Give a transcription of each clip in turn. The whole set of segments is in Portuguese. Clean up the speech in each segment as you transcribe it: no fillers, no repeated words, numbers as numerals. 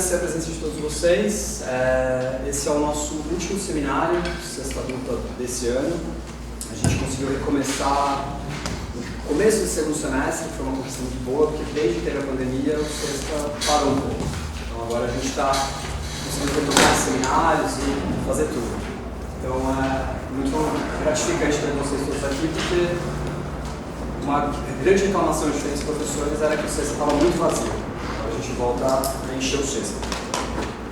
agradecer a presença de todos vocês. Esse é o nosso último seminário, sexta adulta desse ano. A gente conseguiu recomeçar no começo do segundo semestre, que foi uma conquista muito boa, porque desde que teve a pandemia, o sexta parou um pouco. Então agora a gente está conseguindo retomar seminários e fazer tudo. Então é muito gratificante ter vocês todos aqui, porque uma grande reclamação de diferentes professores era que o sexta estava muito vazio. Agora a gente volta a encher o sexta.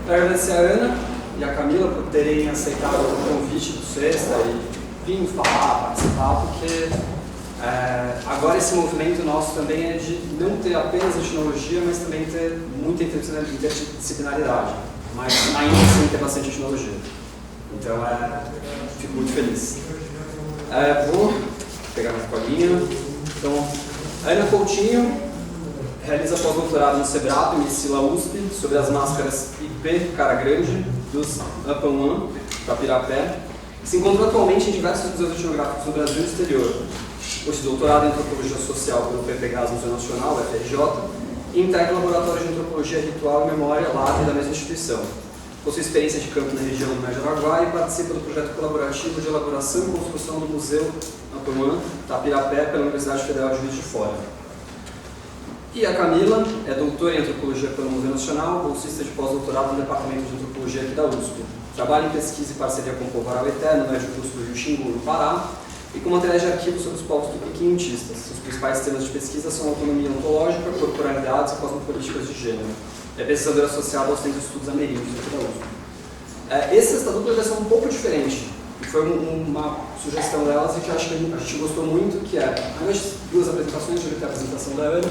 Quero agradecer a Ana e a Camila por terem aceitado o convite do sexta e vir falar, participar, porque agora esse movimento nosso também é de não ter apenas a etnologia, mas também ter muita interdisciplinaridade, mas ainda assim ter bastante etnologia. Então, fico muito feliz. Vou pegar minha colinha. Então, Ana Coutinho realiza pós-doutorado no SEBRAP, Medicila USP, sobre as máscaras IP Cara Grande, dos UP1, Tapirapé, que se encontra atualmente em diversos museus etnográficos no Brasil e no exterior. Possui doutorado em Antropologia Social pelo PPGAS Museu Nacional, UFRJ, e integra o Laboratório de Antropologia Ritual e Memória, LAD, da mesma instituição. Possui experiência de campo na região do Médio Araguaia e participa do projeto colaborativo de elaboração e construção do Museu Apuã, Tapirapé, pela Universidade Federal de Juiz de Fora. E a Camila é doutora em Antropologia pelo Museu Nacional, bolsista de pós-doutorado no Departamento de Antropologia aqui da USP. Trabalha em pesquisa e parceria com o Povo Araueté, no Médio Curso do Rio Xingu, no Pará, e com materiais de arquivo sobre os povos tupi-quinhentistas. Os principais temas de pesquisa são autonomia ontológica, corporalidades e cosmopolíticas de gênero. É pesquisadora associada aos Centros de Estudos Ameríndios aqui da USP. Esse sexta dupla vai ser um pouco diferente. Foi uma sugestão delas e que acho que a gente gostou muito, que é, ao invés de duas apresentações, eu vou ter a apresentação da Ana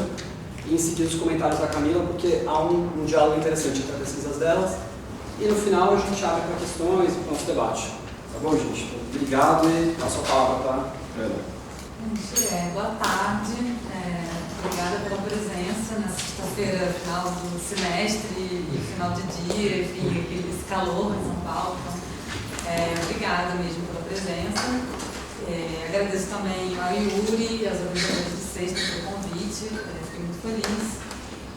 e em seguida os comentários da Camila, porque há um diálogo interessante entre as pesquisas delas. E no final a gente abre para questões e para o nosso debate. Tá bom, gente? Então, obrigado e passo a palavra para a Ana. Boa tarde. Obrigada pela presença na sexta-feira, final do semestre e final de dia, enfim, esse calor em São Paulo. Então, obrigada mesmo pela presença. Agradeço também ao Yuri e aos organizadores de sexta pelo convite. Fiquei muito feliz.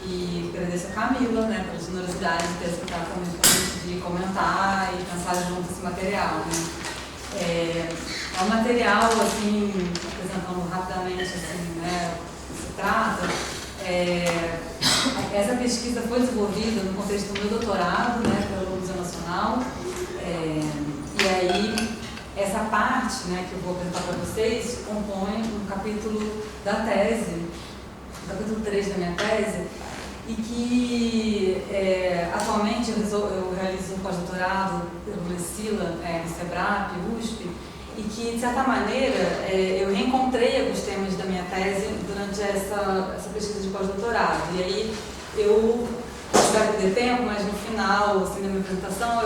E agradeço a Camila, pela generosidade de ter aceitado também o convite de comentar e pensar junto esse material. É um material, assim, apresentando rapidamente, assim, se trata. Essa pesquisa foi desenvolvida no contexto do meu doutorado, pelo Museu Nacional. E aí, essa parte, que eu vou apresentar para vocês, compõe um capítulo da tese, o capítulo 3 da minha tese, e que atualmente eu realizo um pós-doutorado pelo Medicila, no SEBRAP, USP, e que, de certa maneira, eu reencontrei alguns temas da minha tese durante essa pesquisa de pós-doutorado. E aí, eu espero que dê tempo, mas no final assim, da minha apresentação,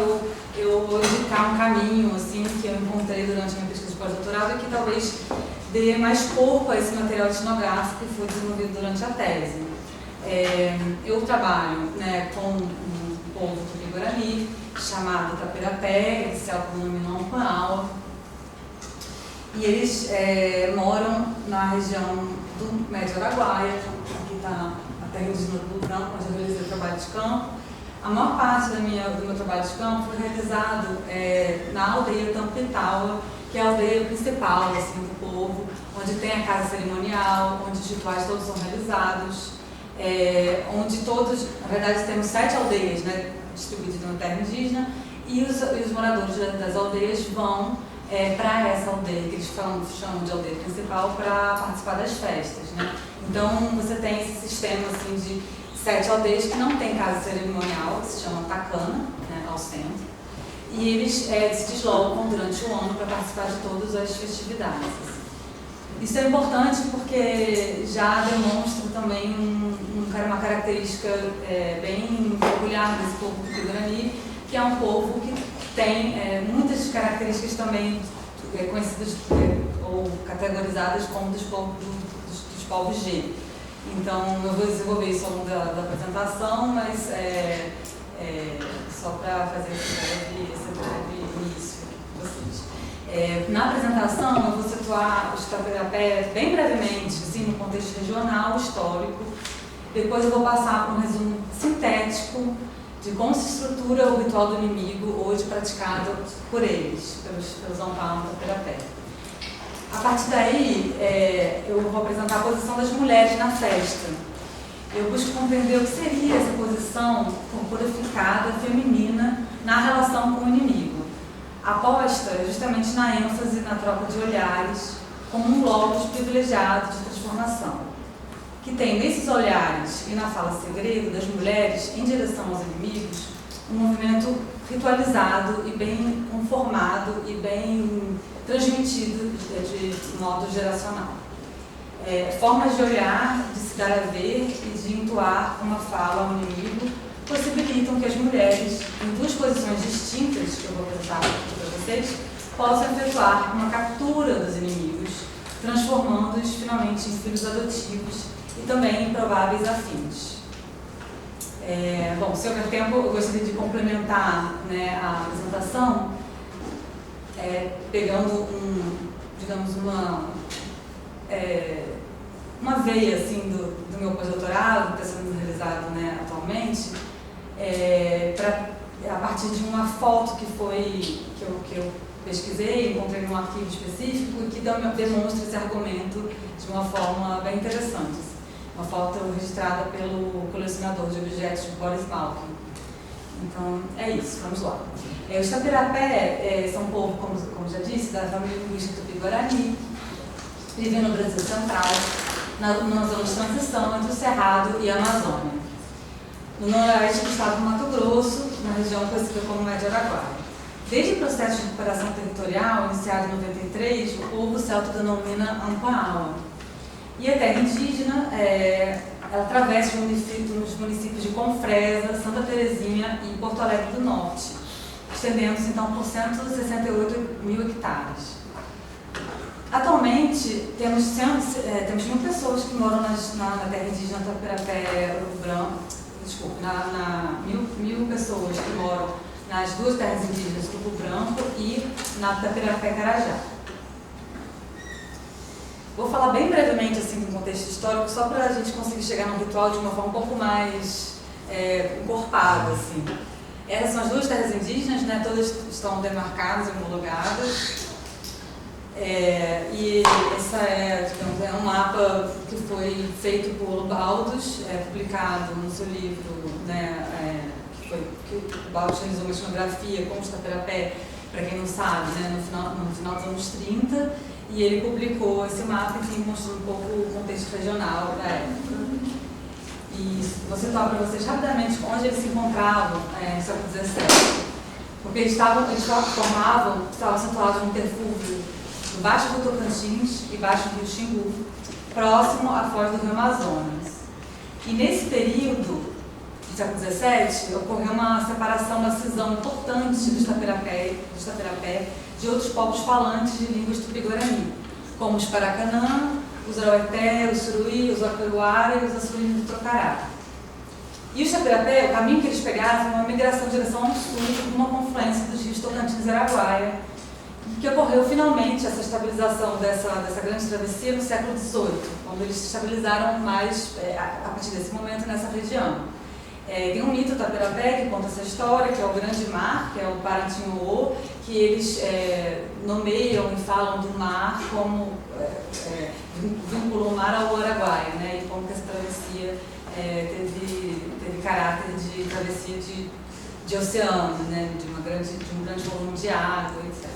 eu vou indicar um caminho assim, que eu encontrei durante a minha pesquisa de pós-doutorado e que talvez dê mais corpo a esse material etnográfico que foi desenvolvido durante a tese. Eu trabalho com um povo tupi-guarani chamado Tapirapé, eles se autodenominam Apuã, e eles moram na região do Médio Araguaia, aqui está a terra indígena do Branco, onde eu realizei o trabalho de campo. A maior parte do meu trabalho de campo foi realizado na aldeia Tampitaua, que é a aldeia principal assim, do povo, onde tem a casa cerimonial, onde os rituais todos são realizados, onde todos, na verdade temos 7 aldeias distribuídas na terra indígena, e os moradores das aldeias vão para essa aldeia, que eles chamam de aldeia principal, para participar das festas. Então você tem esse sistema assim, de 7 aldeias que não tem casa cerimonial, que se chama Tacana, ao centro, e eles se deslocam durante o ano para participar de todas as festividades. Isso é importante porque já demonstra também uma característica bem peculiar desse povo tupi-guarani, que é um povo que tem muitas características também conhecidas ou categorizadas como dos povos G. Então, eu vou desenvolver isso ao longo da apresentação, mas só para fazer esse breve início com vocês. Na apresentação, eu vou situar os Tapirapé bem brevemente, assim, no contexto regional, histórico. Depois eu vou passar por um resumo sintético de como se estrutura o ritual do inimigo hoje praticado por eles, pelos Ampam da Tapirapé. A partir daí, eu vou apresentar a posição das mulheres na festa. Eu busco compreender o que seria essa posição purificada, feminina, na relação com o inimigo. Aposta justamente na ênfase, na troca de olhares, como um locus privilegiado de transformação, que tem nesses olhares e na fala segredo das mulheres em direção aos inimigos um movimento ritualizado e bem conformado e bem transmitido de modo geracional. Formas de olhar, de se dar a ver e de entoar uma fala ao inimigo possibilitam que as mulheres, em duas posições distintas, que eu vou apresentar aqui para vocês, possam efetuar uma captura dos inimigos, transformando-os finalmente em filhos adotivos e também em prováveis afins. Bom, se houver tempo, eu gostaria de complementar, né, a apresentação, pegando digamos, uma veia assim, do meu pós-doutorado, que está sendo realizado, né, atualmente, a partir de uma foto que eu pesquisei, encontrei num arquivo específico e que demonstra esse argumento de uma forma bem interessante. Uma foto registrada pelo colecionador de objetos de Boris Malkin. Então, é isso, vamos lá. Os Tapirapé são um povo, como já disse, da família linguística Tupi-Guarani, vivem no Brasil Central, na zona de transição entre o Cerrado e a Amazônia, no noroeste do estado do Mato Grosso, na região conhecida como Médio Araguaia. Desde o processo de recuperação territorial, iniciado em 93, o povo celta denomina Ampaawa. E a terra indígena, ela atravessa os municípios de Confresa, Santa Terezinha e Porto Alegre do Norte, estendendo-se então por 168 mil hectares. Atualmente, temos 1.000 pessoas que moram na terra indígena Tapirapé Branco, mil pessoas que moram nas duas terras indígenas Tupi Branco e na Tapirapé Carajá. Vou falar bem brevemente assim, do contexto histórico, só para a gente conseguir chegar no ritual de uma forma um pouco mais encorpada. Assim. Essas são as duas terras indígenas, né? Todas estão demarcadas e homologadas. E essa digamos, um mapa que foi feito por Baldos, publicado no seu livro, né, que o Baldos realizou uma etnografia com os Tapirapé, para quem não sabe, né, no final dos anos 30, e ele publicou esse mapa, enfim, mostrando um pouco o contexto regional da época. E vou citar para vocês rapidamente onde eles se encontravam no século XVII, porque eles estavam situados num perfúvio embaixo do Tocantins e baixo do Rio Xingu, próximo à foz do Rio Amazonas. E nesse período do século XVII, ocorreu uma separação, uma cisão importante dos Tapirapé de outros povos falantes de línguas tupi-guarani, como os Paracanã, os Araueté, os Suruí, os Aperuara e os Assuínos do Trocará. E os Tapirapé, o caminho que eles pegaram foi uma migração em direção ao sul, uma confluência dos rios Tocantins e Araguaia, que ocorreu finalmente essa estabilização dessa grande travessia no século XVIII, quando eles se estabilizaram mais a partir desse momento nessa região. Tem um mito Tapirapé que conta essa história, que é o Grande Mar, que é o Paratinho, que eles nomeiam e falam do mar como vinculam o mar ao Araguaia, né? E como que essa travessia teve caráter de travessia de oceano, né? De um grande volume de água, etc.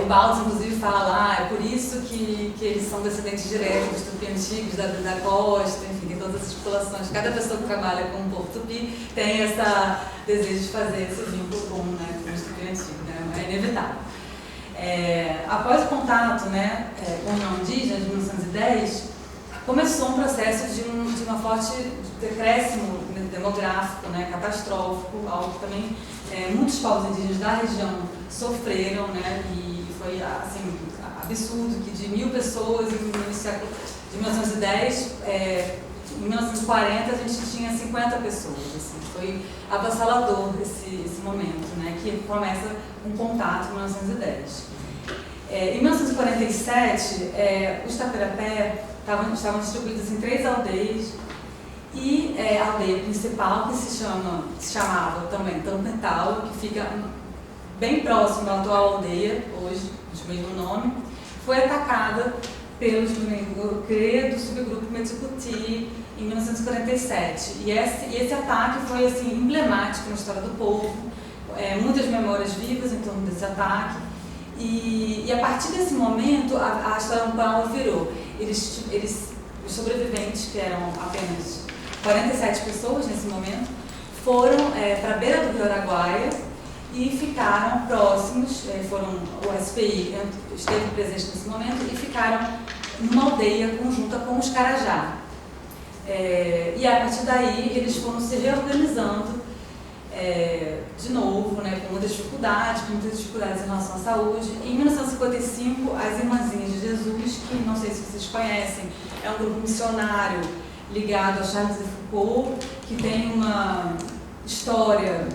O Baldos, inclusive, fala lá, é por isso que eles são descendentes diretos dos tupi antigos, da costa, enfim, tem todas essas populações. Cada pessoa que trabalha com o povo tupi tem esse desejo de fazer esse vínculo com os tupi antigos, né? É inevitável. Após o contato, né, com o não indígena, de 1910, começou um processo de uma forte decréscimo demográfico, né, catastrófico, algo que também muitos povos indígenas da região sofreram, né, e foi assim, absurdo que de 1.000 pessoas no século de 1910, em 1940 a gente tinha 50 pessoas. Assim, foi avassalador esse momento, né, que começa um contato em 1910. Em 1947, os Tapirapé estavam distribuídos em 3 aldeias e a aldeia principal, que se chamava também Tampental, que fica bem próximo da atual aldeia, hoje, de mesmo nome, foi atacada pelos Munegurê do subgrupo Metsukuti em 1947. E esse ataque foi assim, emblemático na história do povo, muitas memórias vivas em torno desse ataque. E a partir desse momento, a história do Pau virou. Os sobreviventes, que eram apenas 47 pessoas nesse momento, foram para a beira do Rio Araguaia e ficaram próximos, o SPI esteve presente nesse momento e ficaram numa aldeia conjunta com os Carajá. E a partir daí eles foram se reorganizando de novo, né, com muitas dificuldades em relação à saúde. Em 1955, as Irmãzinhas de Jesus, que não sei se vocês conhecem, é um grupo missionário ligado a Charles de Foucault, que tem uma história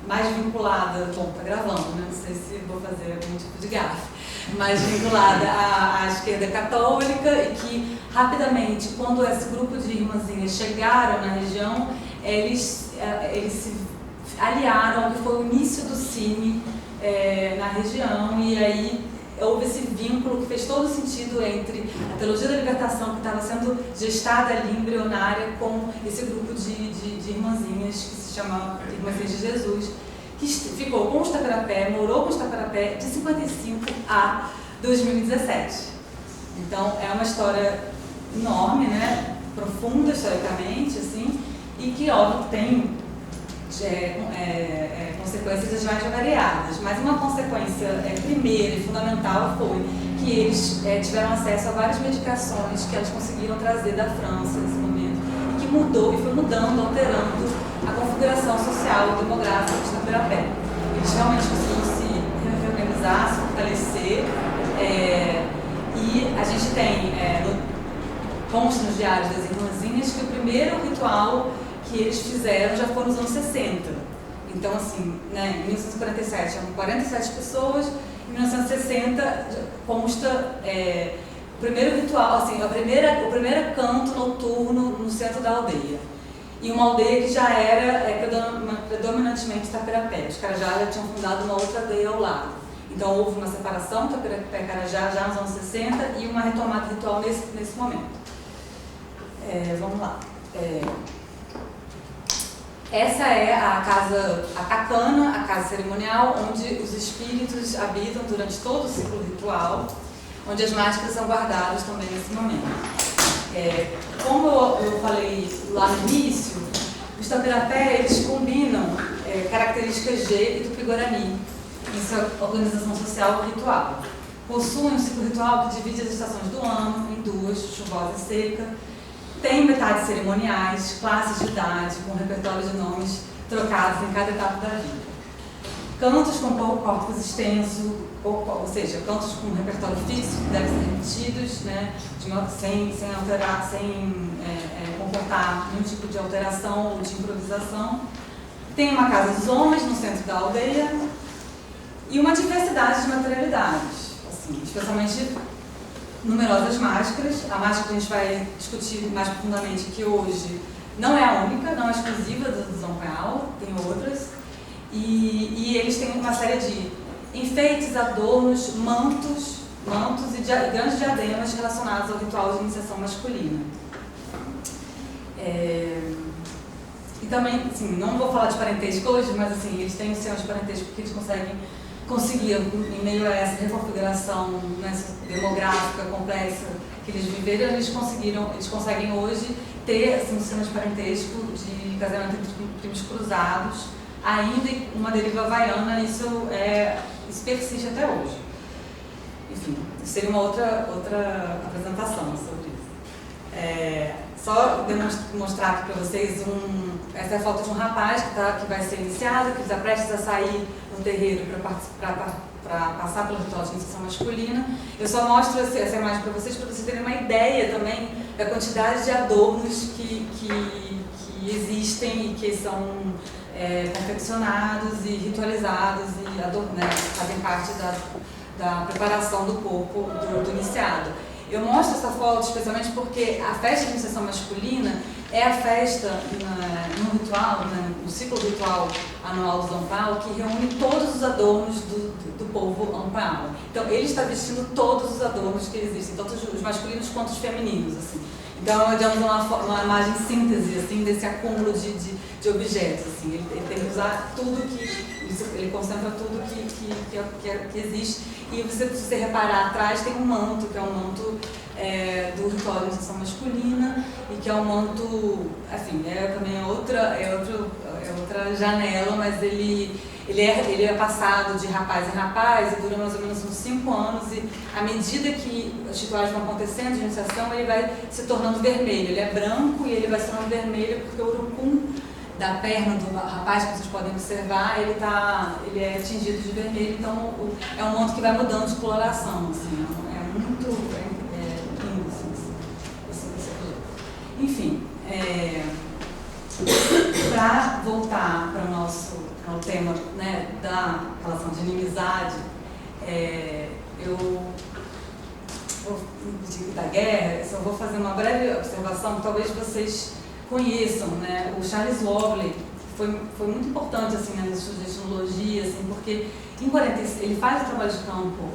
mais vinculada, bom, tá gravando, né? Não sei se vou fazer algum tipo de gafe, mais vinculada à esquerda católica, e que rapidamente, quando esse grupo de irmãzinhas chegaram na região, eles se aliaram ao que foi o início do Cine na região, e aí houve esse vínculo que fez todo sentido entre a teologia da libertação, que estava sendo gestada ali embrionária, com esse grupo de irmãzinhas que se chama Irmãzinhas de Jesus, que ficou com os Taperapé, morou com os Taperapé de 55 a 2017. Então é uma história enorme, né? Profunda historicamente, assim, e que, óbvio, tem consequências as mais variadas, mas uma consequência primeira e fundamental foi que eles tiveram acesso a várias medicações que elas conseguiram trazer da França nesse momento, e que mudou e foi mudando, alterando a configuração social e demográfica dos Taperapé. Eles realmente conseguiram se reorganizar, se fortalecer, e a gente tem consta nos diários das irmãzinhas que o primeiro ritual que eles fizeram já foi nos anos 60. Então, assim, né, em 1947 eram 47 pessoas, em 1960 consta o primeiro ritual, assim, o primeiro canto noturno no centro da aldeia. E uma aldeia que já era predominantemente Taperapé. Os Carajá já tinham fundado uma outra aldeia ao lado. Então houve uma separação Taperapé-Carajá já nos anos 60 e uma retomada ritual nesse momento. Vamos lá. Essa é a casa atacana, a casa cerimonial, onde os espíritos habitam durante todo o ciclo ritual, onde as máscaras são guardadas também nesse momento. Como eu falei lá no início, os Taperapé, eles combinam características G e Tupi-Guarani em sua organização social ritual. Possuem um ciclo ritual que divide as estações do ano em duas, chuvosa e seca. Tem metades cerimoniais, classes de idade, com repertório de nomes trocados em cada etapa da vida. Cantos com corpus extenso, ou seja, cantos com repertório fixo, que devem ser repetidos, né, sem comportar nenhum tipo de alteração ou de improvisação. Tem uma casa dos homens no centro da aldeia e uma diversidade de materialidades, assim, especialmente numerosas máscaras. A máscara que a gente vai discutir mais profundamente aqui hoje não é a única, não é exclusiva do Zoncal, tem outras. E eles têm uma série de enfeites, adornos, mantos e grandes diademas relacionados ao ritual de iniciação masculina. E também, assim, não vou falar de parentesco hoje, mas assim, eles têm o sistema de parentesco que eles conseguiram, em meio a essa reconfiguração, né, demográfica complexa que eles viveram, eles conseguem hoje ter assim, um sistema de parentesco de casamento entre primos cruzados, ainda em uma deriva havaiana. Isso persiste até hoje. Enfim, seria uma outra apresentação sobre isso. Só mostrar aqui para vocês essa é a foto de um rapaz que vai ser iniciado, que está prestes a sair no terreiro para passar pelo ritual de iniciação masculina. Eu só mostro essa imagem para vocês terem uma ideia também da quantidade de adornos que existem e que são confeccionados e ritualizados e fazem parte da preparação do corpo do iniciado. Eu mostro essa foto especialmente porque a festa de iniciação masculina é a festa no ritual, no ciclo ritual anual dos Ampao, que reúne todos os adornos do povo Ampao. Então, ele está vestindo todos os adornos que existem, tanto os masculinos quanto os femininos, assim. Então, digamos, uma imagem síntese, assim, desse acúmulo de objetos, assim. Ele tem que usar tudo ele concentra tudo que existe. E se você reparar atrás, tem um manto, que é um manto do ritual de iniciação masculina, e que é um manto, assim, também outra janela, mas ele é passado de rapaz em rapaz e dura mais ou menos uns 5 anos, e à medida que os rituais vão acontecendo de iniciação, ele vai se tornando vermelho. Ele é branco e ele vai se tornando vermelho porque o urucum da perna do rapaz, que vocês podem observar, ele é tingido de vermelho, então é um manto que vai mudando de coloração, assim, é muito lindo, assim, enfim, para voltar para o tema, né, da relação de inimizade, eu vou da guerra, só vou fazer uma breve observação que talvez vocês conheçam, né? O Charles Lobley foi muito importante, assim, nas estudos de etnologia, assim, porque em 46 ele faz o trabalho de campo.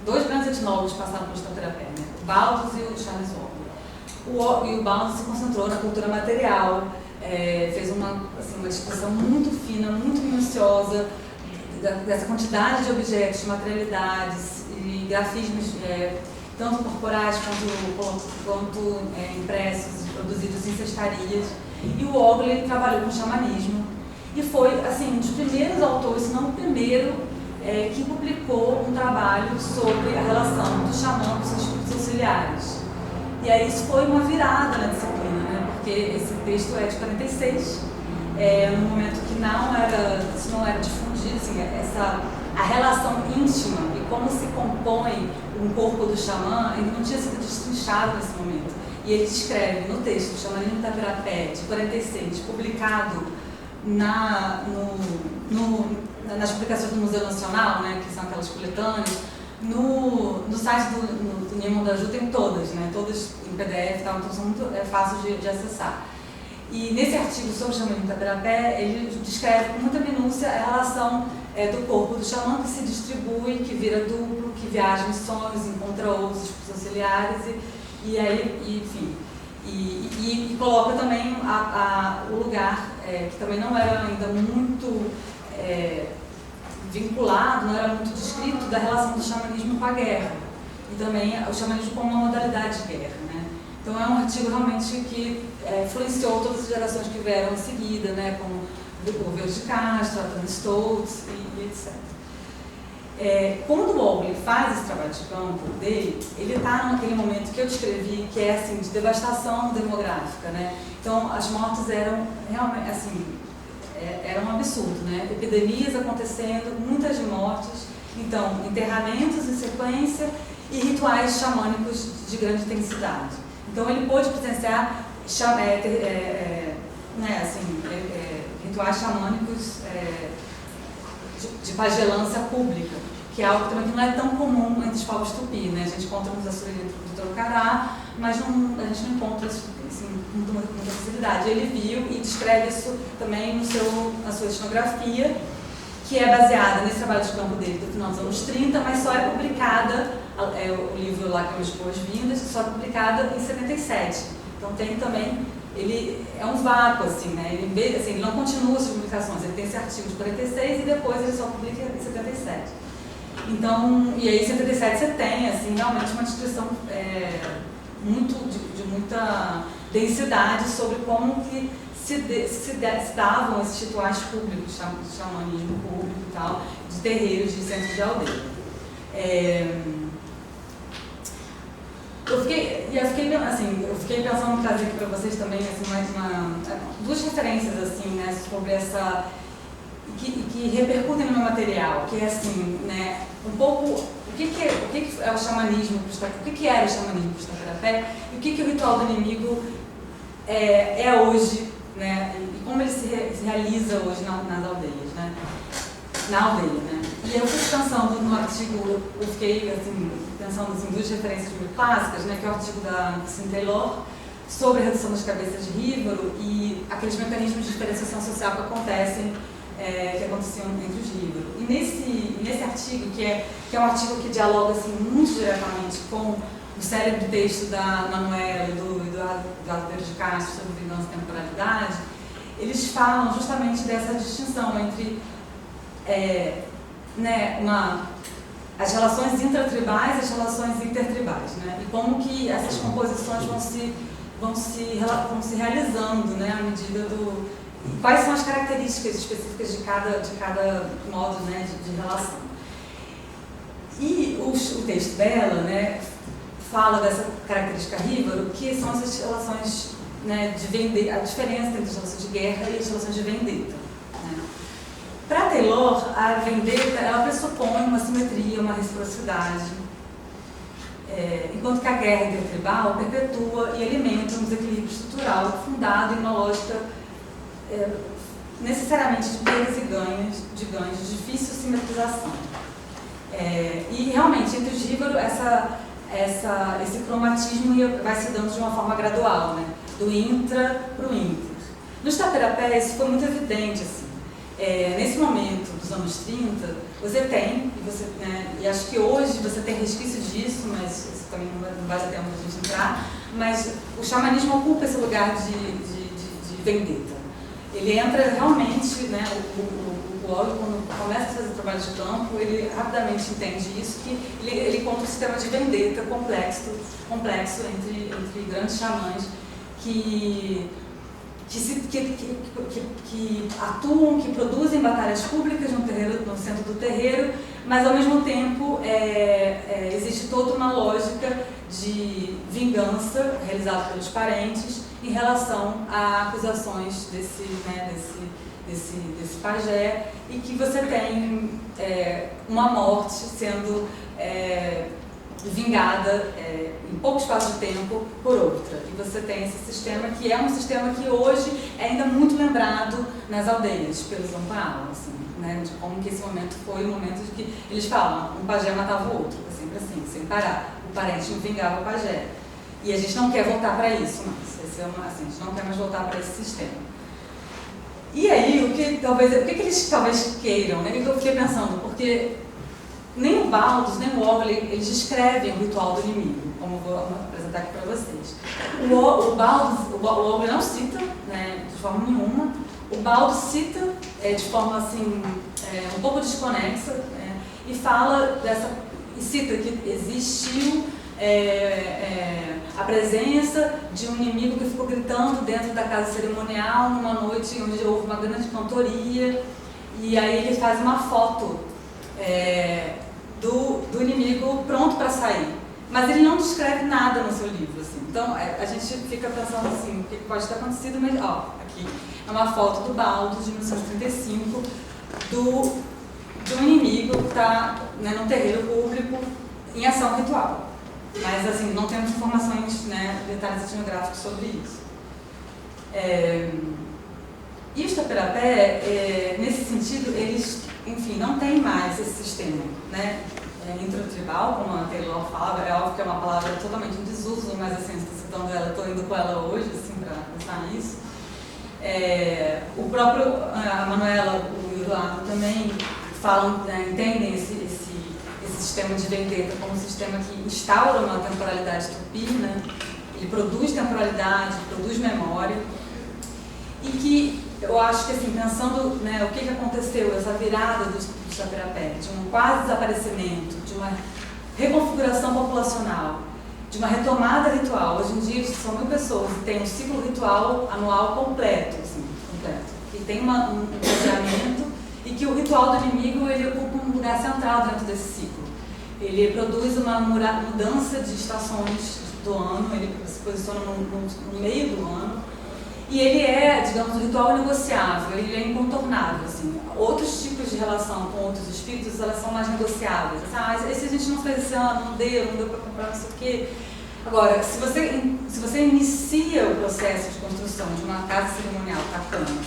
2 grandes etnólogos passaram por Estaterapé, né? O Baldos e o Charles Lobley. O Baldos se concentrou na cultura material, fez uma descrição muito fina, muito minuciosa dessa quantidade de objetos, de materialidades e grafismos, tanto corporais quanto impressos, produzidos em cestarias. E o Ogle trabalhou com xamanismo e foi, assim, um dos primeiros autores, se não o primeiro, que publicou um trabalho sobre a relação do xamã com seus espíritos auxiliares. E aí isso foi uma virada na disciplina, né? Porque esse texto é de 46, num momento que isso não era difundido, assim, a relação íntima e como se compõe um corpo do xamã ainda não tinha sido destrinchado nesse momento. E ele descreve no texto, Xamanismo Itaperapé, de 46, publicado nas publicações do Museu Nacional, né, que são aquelas coletâneas, no site do Niemann da Ju tem todas, né, todas em PDF e tal, então são muito fáceis de acessar. E nesse artigo sobre o Xamanismo Itaperapé, ele descreve com muita minúcia a relação do corpo do xamã, que se distribui, que vira duplo, que viaja em sonhos, encontra outros auxiliares, e aí, enfim, e coloca também o lugar, que também não era ainda muito vinculado, não era muito descrito, da relação do xamanismo com a guerra, e também o xamanismo como uma modalidade de guerra, né? Então é um artigo realmente que influenciou todas as gerações que vieram em seguida, né, como o Verde de Castro, a Tran Stoltz e etc. Quando o Ogle faz esse trabalho de campo dele, ele está naquele momento que eu descrevi, que é assim, de devastação demográfica, né? Então as mortes eram realmente assim, era um absurdo, né? Epidemias acontecendo, muitas mortes, então enterramentos em sequência e rituais xamânicos de grande intensidade. Então ele pôde presenciar rituais xamânicos de pagelância pública, que é algo também que não é tão comum entre os povos tupi, né? A gente encontra nos Açores do Trocará, mas a gente não encontra isso assim, com muita facilidade. Ele viu e descreve isso também na sua etnografia, que é baseada nesse trabalho de campo dele do final dos anos 30, mas só é publicada, o livro lá que é Os Boas-Vindas, só é publicada em 77. Então tem também, ele é um vácuo, assim, né? Ele não continua as publicações, ele tem esse artigo de 46 e depois ele só publica em 77. Então, e aí em 77 você tem, assim, realmente uma descrição de muita densidade sobre como que se davam esses rituais públicos, de xamanismo público e tal, de terreiros, de centros de aldeia. Eu fiquei pensando em trazer aqui para vocês também assim, duas referências assim, né, sobre essa que repercutem no meu material, que é assim, né, um pouco o que é o xamanismo, o que era o xamanismo para o Itaperapé e o que o ritual do inimigo é hoje, né, e como ele se realiza hoje nas aldeias, né, na aldeia, né. E eu fui pensando no artigo, eu fiquei assim, pensando em duas referências muito clássicas, né, que é o artigo da Christine Taylor sobre a redução das cabeças de Rívaro e aqueles mecanismos de diferenciação social que acontecem, que aconteciam entre os Rívaro. E nesse artigo, que é um artigo que dialoga assim, muito diretamente com o célebre texto da Manuela e do Eduardo Pérez de Castro sobre vingança e temporalidade, eles falam justamente dessa distinção entre as relações intratribais e as relações intertribais, né? E como que essas composições vão se realizando, né, à medida do... Quais são as características específicas de cada modo, né, de relação. E o texto dela, né, fala dessa característica Rívaro, que são essas relações, né, de vendetta, a diferença entre as relações de guerra e as relações de vendetta. Né? Para Taylor, a vendetta ela pressupõe uma simetria, uma reciprocidade, enquanto que a guerra intertribal perpetua e alimenta um desequilíbrio estrutural fundado em uma lógica necessariamente de perdas e ganhos, de difícil simetrização. E realmente, entre os Rívaro, esse cromatismo vai se dando de uma forma gradual, né? Do intra para o inter. Nos Tapirapé, isso foi muito evidente. Assim. Nesse momento dos anos 30, você tem, e acho que hoje você tem resquícios disso, mas isso também não vai dar tempo de a gente entrar, mas o xamanismo ocupa esse lugar de vendetta. Ele entra realmente, né, o óleo, quando começa a fazer trabalho de campo, ele rapidamente entende isso, que ele conta um sistema de vendetta complexo entre grandes xamãs que atuam, que produzem batalhas públicas no centro do terreiro, mas ao mesmo tempo existe toda uma lógica de vingança realizada pelos parentes em relação a acusações desse pajé, e que você tem uma morte sendo vingada em pouco espaço de tempo por outra. E você tem esse sistema que é um sistema que hoje é ainda muito lembrado nas aldeias, pelos Zamparo, assim, né, de como que esse momento foi o momento de que eles falam, um pajé matava o outro, é sempre assim, sem parar. O parente vingava o pajé. E a gente não quer voltar para isso, mas a gente não quer mais voltar para esse sistema. E aí, o que eles talvez queiram, né? O que eu fiquei pensando, porque nem o Baldus, nem o Ogli, eles descrevem o ritual do inimigo, como eu vou apresentar aqui para vocês. O Baldus, o Ogli não cita, né, de forma nenhuma. O Baldus cita de forma assim, um pouco desconexa, né, e fala e cita que existiu a presença de um inimigo que ficou gritando dentro da casa cerimonial numa noite onde houve uma grande cantoria, e aí ele faz uma foto do inimigo pronto para sair, mas ele não descreve nada no seu livro, assim. Então a gente fica pensando assim, o que pode ter acontecido, mas aqui é uma foto do Baldus de 1935 de um inimigo que está, né, no terreiro público em ação ritual. Mas, assim, não temos informações, né, detalhes etnográficos sobre isso. E os Tapirapé, nesse sentido, eles, enfim, não têm mais esse sistema, né, intratribal, como a Taylor falava. É óbvio que é uma palavra totalmente em desuso, mas, assim, estou citando ela, estou indo com ela hoje, assim, para pensar nisso. O próprio, a Manuela, o Eduardo também falam, né, entendem esse sistema de vendetta como um sistema que instaura uma temporalidade tupi, né? Ele produz temporalidade, produz memória, e que eu acho que, assim, pensando, né, o que aconteceu, essa virada do Tapirapé, de um quase desaparecimento, de uma reconfiguração populacional, de uma retomada ritual. Hoje em dia são 1000 pessoas que têm um ciclo ritual anual completo, assim, que tem um baseamento, e que o ritual do inimigo ele ocupa um lugar central dentro desse ciclo. Ele produz uma mudança de estações do ano, ele se posiciona no meio do ano, e ele digamos, um ritual negociável, ele é incontornável, assim. Outros tipos de relação com outros espíritos, elas são mais negociáveis. Esse a gente não fez esse ano, não deu para comprar não sei o quê. Agora, se você inicia o processo de construção de uma casa cerimonial tacana,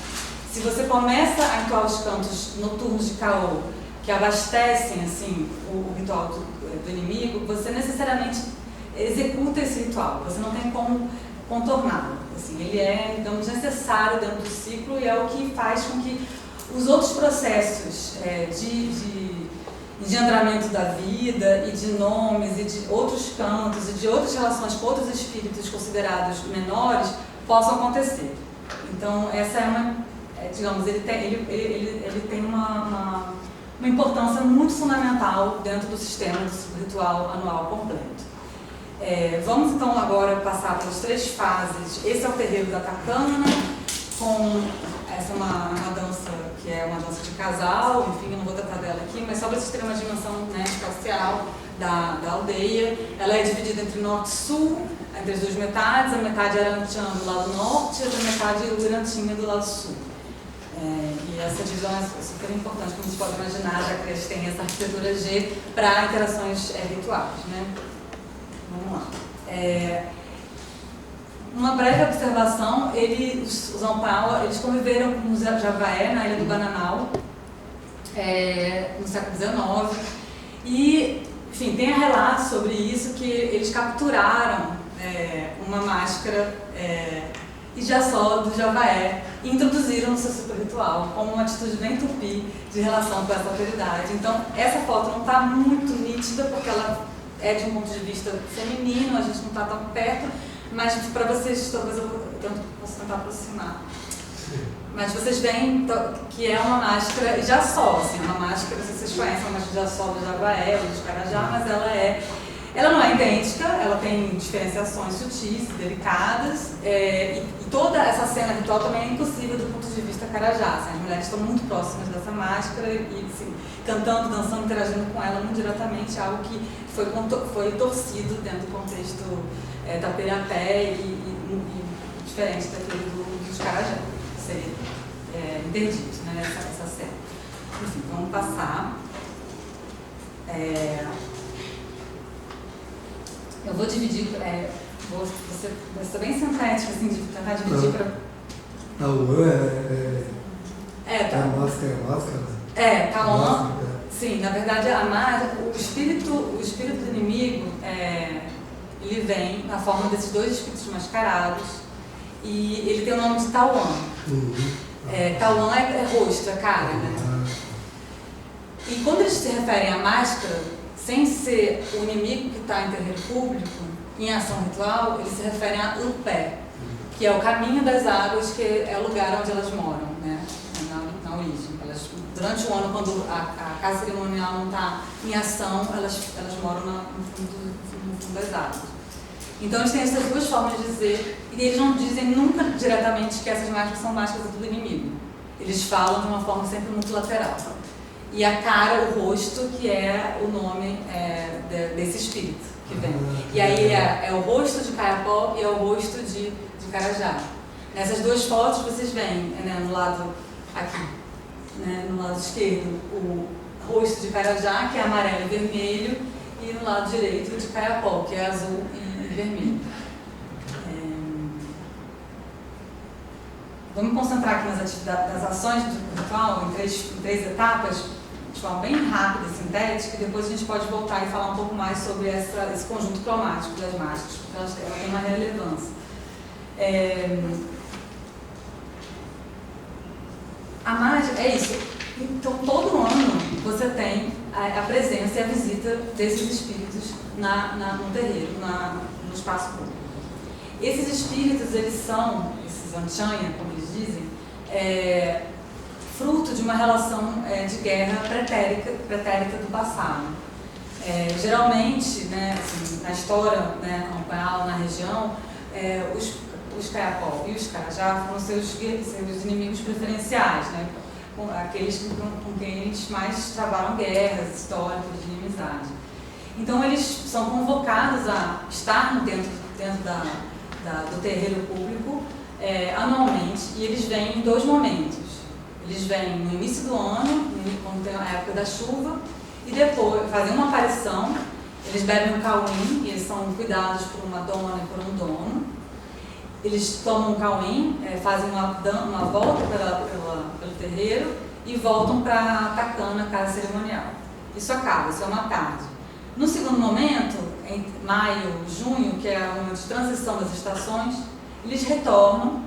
se você começa a entoar os cantos noturnos de caô, que abastecem assim, o ritual do inimigo, você necessariamente executa esse ritual, você não tem como contorná-lo. Assim, ele é, digamos, necessário dentro do ciclo e é o que faz com que os outros processos de engendramento da vida e de nomes e de outros cantos e de outras relações com outros espíritos considerados menores possam acontecer. Então, essa é uma, digamos, ele tem uma importância muito fundamental dentro do sistema do ciclo ritual anual completo. Vamos então agora passar pelas 3 fases. Esse é o terreiro da Tacana, com essa é uma dança que é uma dança de casal, enfim, eu não vou tratar dela aqui, mas só para vocês terem uma dimensão, né, espacial da aldeia. Ela é dividida entre norte e sul, entre as 2 metades, a metade Arantiã do lado norte e a outra metade Uirantinha do lado sul. E essa divisão é super importante, como vocês podem imaginar, já que eles têm essa arquitetura G para interações rituais, né? Vamos lá. Uma breve observação, os Ampauá, eles conviveram com os Javaé na ilha do Bananal, no século XIX, e, enfim, tem relatos sobre isso, que eles capturaram uma máscara Ijaçó do Javaé e introduziram no seu super ritual, como uma atitude bem tupi de relação com essa autoridade. Então, essa foto não está muito nítida, porque ela é de um ponto de vista feminino, a gente não está tão perto, mas para vocês, talvez eu possa tentar aproximar. Mas vocês veem que é uma máscara Ijaçó, assim, uma máscara, não sei se vocês conhecem, uma máscara Ijaçó do Javaé ou do Carajá, mas ela não é idêntica, ela tem diferenciações sutis, delicadas, e toda essa cena ritual também é impossível do ponto de vista Carajá. Assim, as mulheres estão muito próximas dessa máscara e assim, cantando, dançando, interagindo com ela muito diretamente, algo que foi torcido dentro do contexto Taperaté e diferente daquele dos Carajá, que seria interdito, né, essa cena. Enfim, vamos passar. Eu vou dividir, vou ser bem sintética, assim, de tentar dividir para... A máscara. Tauã. Sim, na verdade, o espírito do inimigo, ele vem na forma desses 2 espíritos mascarados e ele tem o nome de Tauã. Tauã é rosto, é cara, né? E quando eles se referem à máscara, sem ser o inimigo que está em terreiro público, em ação ritual, eles se referem a Lupé, que é o caminho das águas, que é o lugar onde elas moram, né? Na origem. Durante o ano, quando a casa cerimonial não está em ação, elas moram no fundo das águas. Então eles têm essas 2 formas de dizer, e eles não dizem nunca diretamente que essas máscaras são máscaras do inimigo. Eles falam de uma forma sempre muito lateral. E a cara, o rosto, que é o nome desse espírito que vem. E aí é o rosto de Caiapó e é o rosto de Carajá. Nessas 2 fotos vocês veem, né, no lado aqui, né, no lado esquerdo, o rosto de Carajá, que é amarelo e vermelho, e no lado direito de Caiapó, que é azul e vermelho. Vamos me concentrar aqui nas atividades, nas ações do ritual, em 3 etapas, de forma bem rápida e sintética, e depois a gente pode voltar e falar um pouco mais sobre esse conjunto cromático das máscaras, porque ela tem uma relevância. A mágica é isso. Então, todo ano você tem a presença e a visita desses espíritos no terreiro, no espaço público. Esses espíritos, eles são, esses Anchanha, como eles dizem, fruto de uma relação de guerra pretérica do passado. Geralmente, né, assim, na história, né, ampal, na região, os Caiapó e os Carajá foram seus inimigos preferenciais, né, aqueles com quem eles mais travaram guerras históricas de inimizade. Então eles são convocados a estar dentro do terreiro público anualmente, e eles vêm em 2 momentos. Eles vêm no início do ano, quando tem a época da chuva, e depois fazem uma aparição. Eles bebem um cauim, e eles são cuidados por uma dona e por um dono. Eles tomam um cauim, fazem uma volta pelo terreiro e voltam para Takana, casa cerimonial. Isso acaba, isso é uma tarde. No segundo momento, em maio, junho, que é uma de transição das estações, eles retornam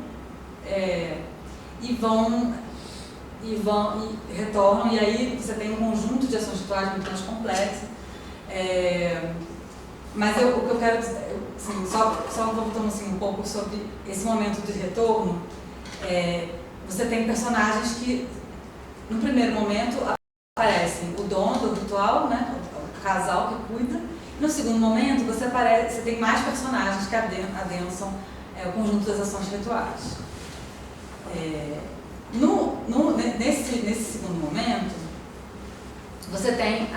retornam, e aí você tem um conjunto de ações rituais muito mais complexo. Mas o que eu quero dizer, assim, só voltando assim, um pouco sobre esse momento de retorno, você tem personagens que, no primeiro momento, aparecem o dono do ritual, né, o casal que cuida. No segundo momento, você tem mais personagens que adensam o conjunto das ações rituais. Nesse segundo momento, você tem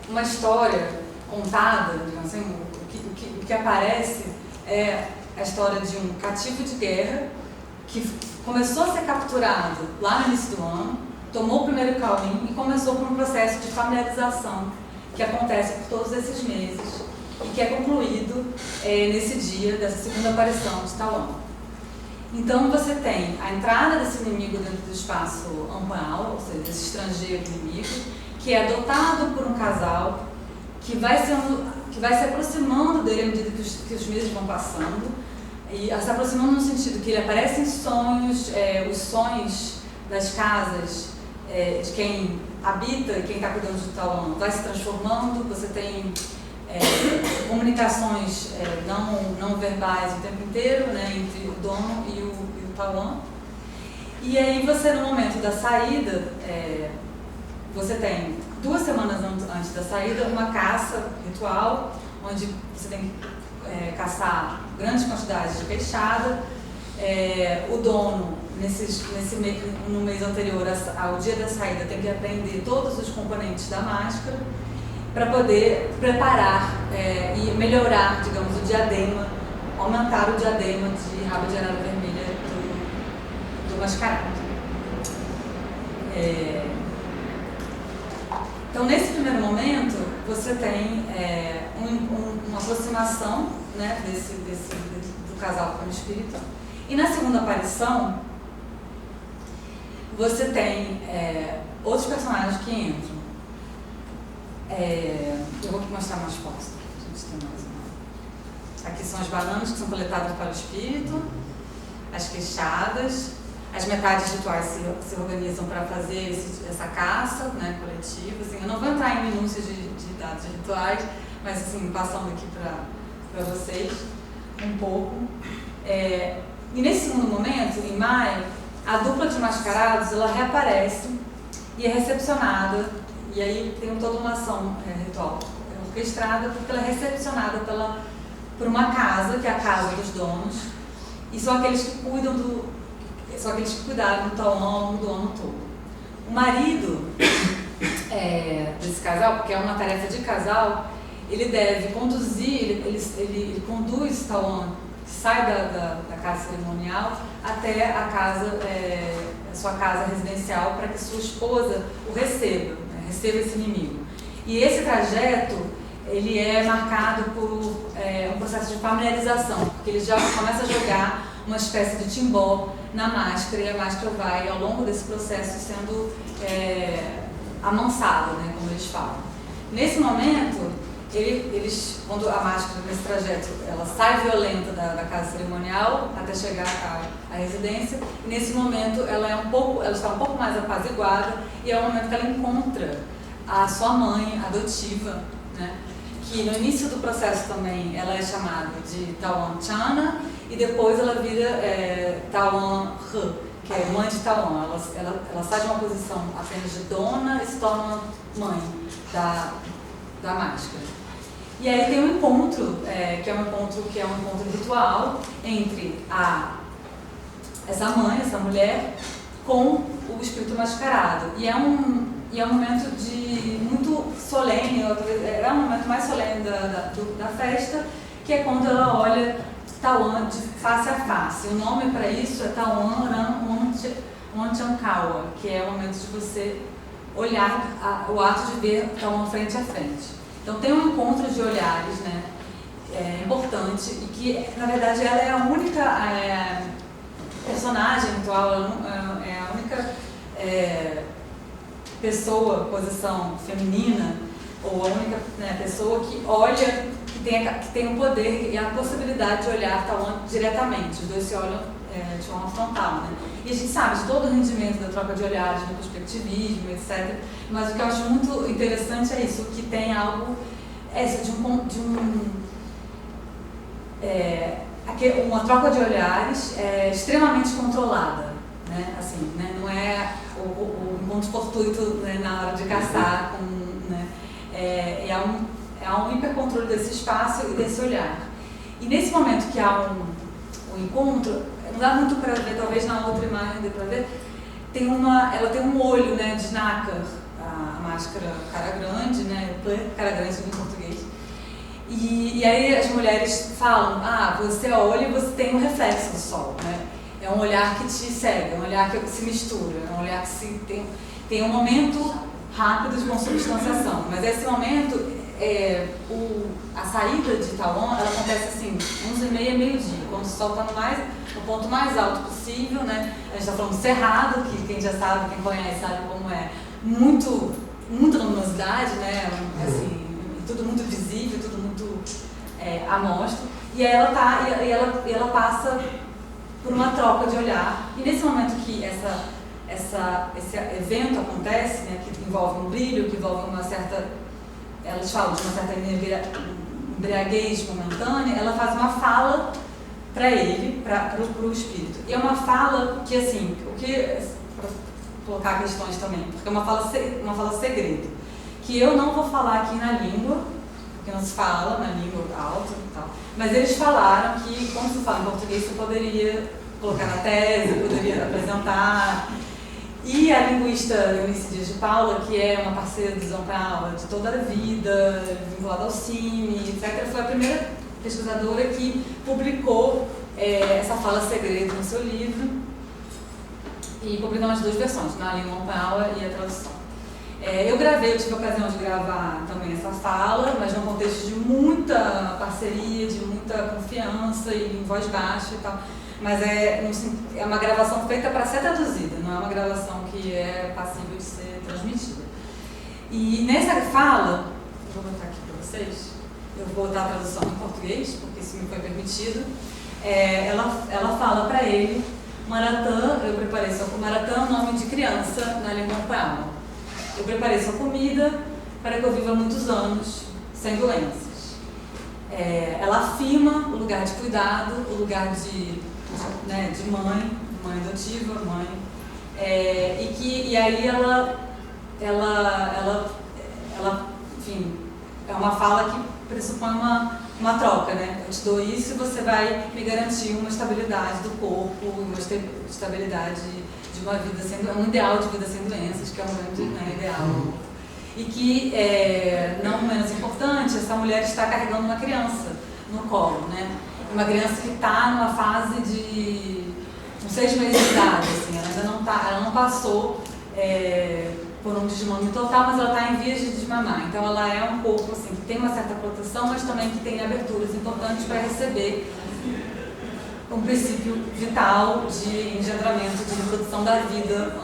uma história contada, digamos assim, o que aparece é a história de um cativo de guerra que começou a ser capturado lá no início do ano, tomou o primeiro Kawin e começou por um processo de familiarização que acontece por todos esses meses e que é concluído nesse dia dessa segunda aparição de Tawan. Então você tem a entrada desse inimigo dentro do espaço ampanal, ou seja, desse estrangeiro inimigo, que é adotado por um casal que vai se aproximando dele à medida que os meses vão passando, e se aproximando no sentido que ele aparece em sonhos, os sonhos das casas de quem habita e quem está cuidando de Tawan vai se transformando. Você tem comunicações não verbais o tempo inteiro, né, entre o dono e o Tawan. E aí você, no momento da saída, você tem 2 semanas antes da saída uma caça ritual, onde você tem que caçar grandes quantidades de peixada. O dono, no mês anterior ao dia da saída, tem que aprender todos os componentes da máscara para poder preparar e melhorar, digamos, o diadema, aumentar o diadema de rabo de arara vermelha do mascarado. Então, nesse primeiro momento, você tem uma aproximação, né, do casal com o espírito. E na segunda aparição, você tem outros personagens que entram. Eu vou mostrar mais fotos. A gente tem mais uma. Aqui são as bananas que são coletadas para o espírito, as queixadas, as metades rituais se organizam para fazer essa caça, né, coletiva. Assim, eu não vou entrar em minúcias de dados rituais, mas assim, passando aqui para vocês um pouco. E nesse segundo momento, em maio, a dupla de mascarados ela reaparece e é recepcionada, e aí tem toda uma ação ritual orquestrada, porque ela é recepcionada por uma casa, que é a casa dos donos, e são aqueles que cuidaram do Tawan ao longo do ano todo. O marido desse casal, porque é uma tarefa de casal, ele deve conduzir, ele conduz Tawan, que sai da casa cerimonial até a sua casa residencial, para que sua esposa o receba esse inimigo. E esse trajeto, ele é marcado por um processo de familiarização, porque ele já começa a jogar uma espécie de timbó na máscara, e a máscara vai, ao longo desse processo, sendo amansada, né, como eles falam. Nesse momento, quando a máscara, nesse trajeto, ela sai violenta da casa cerimonial até chegar à residência, e nesse momento ela está um pouco mais apaziguada, e é o momento que ela encontra a sua mãe adotiva, né, que no início do processo também ela é chamada de Tawan Chana, e depois ela vira Tawan He, que é mãe de Tawan. Ela sai de uma posição apenas de dona e se torna mãe da máscara. E aí tem um encontro, que é um encontro ritual entre essa mãe, essa mulher, com o espírito mascarado. E é um momento muito solene, é um momento mais solene da festa, que é quando ela olha Tawan de face a face. O nome para isso é Tawan Ran Wanchankawa, que é o momento de você olhar, o ato de ver Tawan frente a frente. Então tem um encontro de olhares, né, importante, e que na verdade ela é a única personagem ritual, é a única pessoa, posição feminina, ou a única, né, pessoa que olha, que tem o poder e a possibilidade de olhar Taiwan diretamente. Os dois se olham de forma frontal, né? E a gente sabe de todo o rendimento da troca de olhares, do perspectivismo, etc. Mas o que eu acho muito interessante é isso, que tem algo uma troca de olhares extremamente controlada, né? Assim, né? Não é o encontro fortuito, né, na hora de caçar, né? Há um hipercontrole desse espaço e desse olhar. E nesse momento que há um encontro, não dá muito para ver, talvez na outra imagem dê para ver, ela tem um olho, né, de nácar, a máscara cara grande, né, cara grande em português. E aí as mulheres falam, você olha e você tem um reflexo do sol, né? É um olhar que te segue, é um olhar que se mistura, é um olhar que tem um momento rápido de consubstanciação, mas esse momento, a saída de Taiwan, ela acontece assim, 11h30, meio-dia, quando o sol está no ponto mais alto possível, né? A gente está falando do Cerrado, que quem já sabe, quem conhece, sabe como é, muita luminosidade, né? Assim, tudo muito visível, tudo muito à mostra, e aí ela passa por uma troca de olhar, e nesse momento que esse evento acontece, né, que envolve um brilho, que envolve uma certa, elas falam de uma certa embriaguez momentânea, ela faz uma fala para ele, para o espírito. E é uma fala que, assim, para colocar questões também, porque é uma fala segredo, que eu não vou falar aqui na língua, porque não se fala na língua alta e tal, mas eles falaram que, como se fala em português, você poderia colocar na tese, poderia apresentar. E a linguista Eunice Dias de Paula, que é uma parceira do Zão Paula de toda a vida, vinculada ao CIMI, etc., foi a primeira pesquisadora que publicou essa fala segredo no seu livro, e publicou as duas versões, na língua Paula e a tradução. Eu tive a ocasião de gravar também essa fala, mas num contexto de muita parceria, de muita confiança e em voz baixa e tal. Mas é uma gravação feita para ser traduzida, não é uma gravação que é passível de ser transmitida. E nessa fala, eu vou botar aqui para vocês, eu vou botar a tradução em português, porque isso me foi permitido. Ela fala para ele, Maratã, eu preparei Maratã é um nome de criança na língua Paula. Eu preparei sua comida para que eu viva muitos anos sem doenças. Ela afirma o lugar de cuidado, o lugar de mãe adotiva, mãe. E aí ela, enfim, é uma fala que pressupõe uma troca, né? Eu te dou isso e você vai me garantir uma estabilidade do corpo, uma estabilidade de uma vida um ideal de vida sem doenças, que é um grande ideal. E que, não menos importante, essa mulher está carregando uma criança no colo, né? Uma criança que está numa fase de 6 meses de idade, assim, ela não passou por um desmame total, mas ela está em vias de desmamar. Então ela é um corpo assim, que tem uma certa proteção, mas também que tem aberturas importantes para receber um princípio vital de engendramento, de reprodução da vida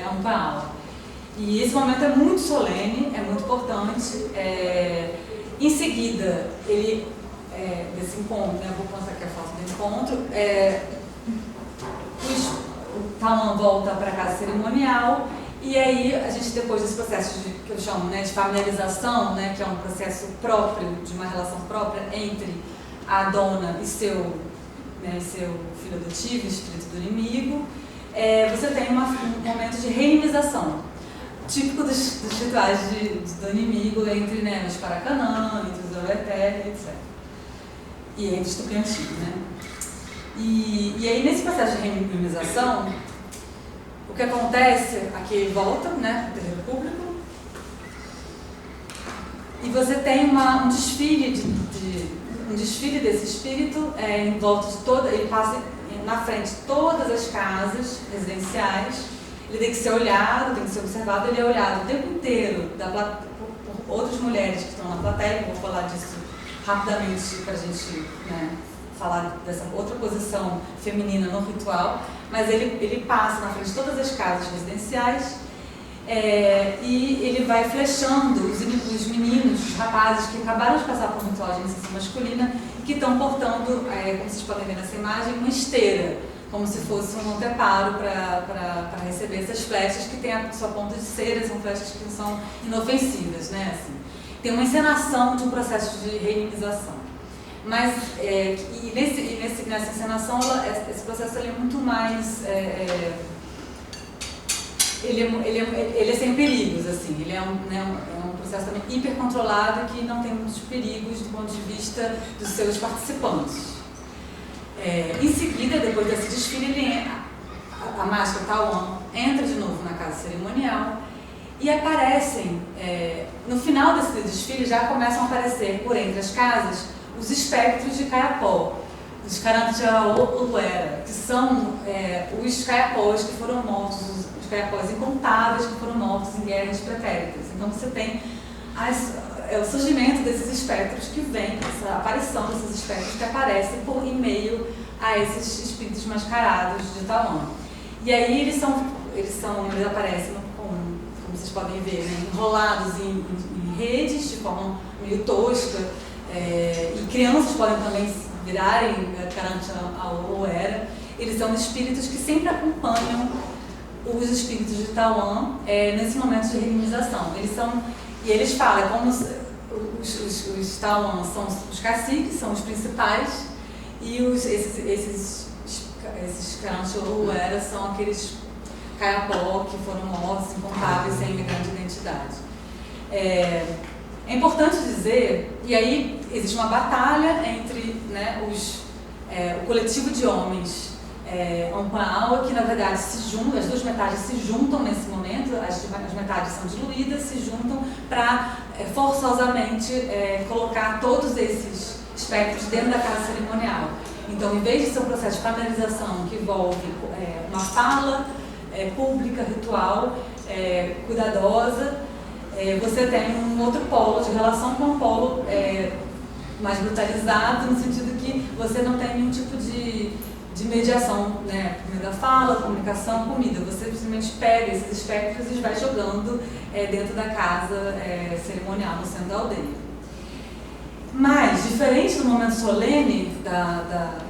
ampla. E esse momento é muito solene, é muito importante. Em seguida, desse encontro, né, vou mostrar aqui a foto do encontro, o Taiwan volta para a casa cerimonial, e aí a gente, depois desse processo que eu chamo, né, de familiarização, né, que é um processo próprio, de uma relação própria entre a dona e seu filho adotivo, espírito do inimigo, você tem um momento de reinização, típico dos rituais do inimigo entre, né, os Paracanã, entre os Oeté, etc. E entre os Tupianti, né? E aí, nesse processo de reinização, o que acontece, aqui volta, né, do terreiro público, e você tem um desfile desse espírito em volta de ele passa na frente de todas as casas residenciais, ele tem que ser olhado, tem que ser observado, ele é olhado o tempo inteiro por outras mulheres que estão na plateia, vou falar disso rapidamente para a gente, né, falar dessa outra posição feminina no ritual, mas ele passa na frente de todas as casas residenciais e ele vai flechando os meninos, os rapazes que acabaram de passar por um ritual de iniciação masculina e que estão portando, como vocês podem ver nessa imagem, uma esteira, como se fosse um anteparo para receber essas flechas que tem a sua ponta de cera, são flechas que são inofensivas, né? Assim, tem uma encenação de um processo de reanimização. Mas, nessa encenação, esse processo ele é muito mais... Ele é sem perigos, assim, ele é um processo também hipercontrolado que não tem muitos perigos do ponto de vista dos seus participantes. Em seguida, depois desse desfile, a máscara Tawan entra de novo na casa cerimonial e aparecem, no final desse desfile já começam a aparecer por entre as casas os espectros de Kayapó, os Karantiauera, que são os Kayapós que foram mortos, os Kayapós incontáveis que foram mortos em guerras pretéritas. Então você tem o surgimento desses espectros que vem, essa aparição desses espectros que aparecem em meio a esses espíritos mascarados de Tawan. E aí eles aparecem, como vocês podem ver, né, enrolados em redes de forma meio tosca, e crianças podem também virarem Karantiauera. Eles são espíritos que sempre acompanham os espíritos de Tawan nesse momento de reanimização. Eles falam como os Tawan são os caciques, são os principais, e esses Karantiauera são aqueles Kayapó que foram mortos, incontáveis, sem grande identidade. É importante dizer, e aí existe uma batalha entre, né, o coletivo de homens Ampaawa, que na verdade se juntam, as duas metades se juntam nesse momento, as metades são diluídas, se juntam para forçosamente colocar todos esses espectros dentro da casa cerimonial. Então, em vez de ser um processo de familiarização que envolve uma fala pública, ritual, cuidadosa, você tem um outro polo de relação com um polo mais brutalizado, no sentido que você não tem nenhum tipo de mediação, né? Primeiro da fala, comunicação, comida. Você simplesmente pega esses espectros e vai jogando dentro da casa cerimonial, no centro da aldeia. Mas, diferente do momento solene,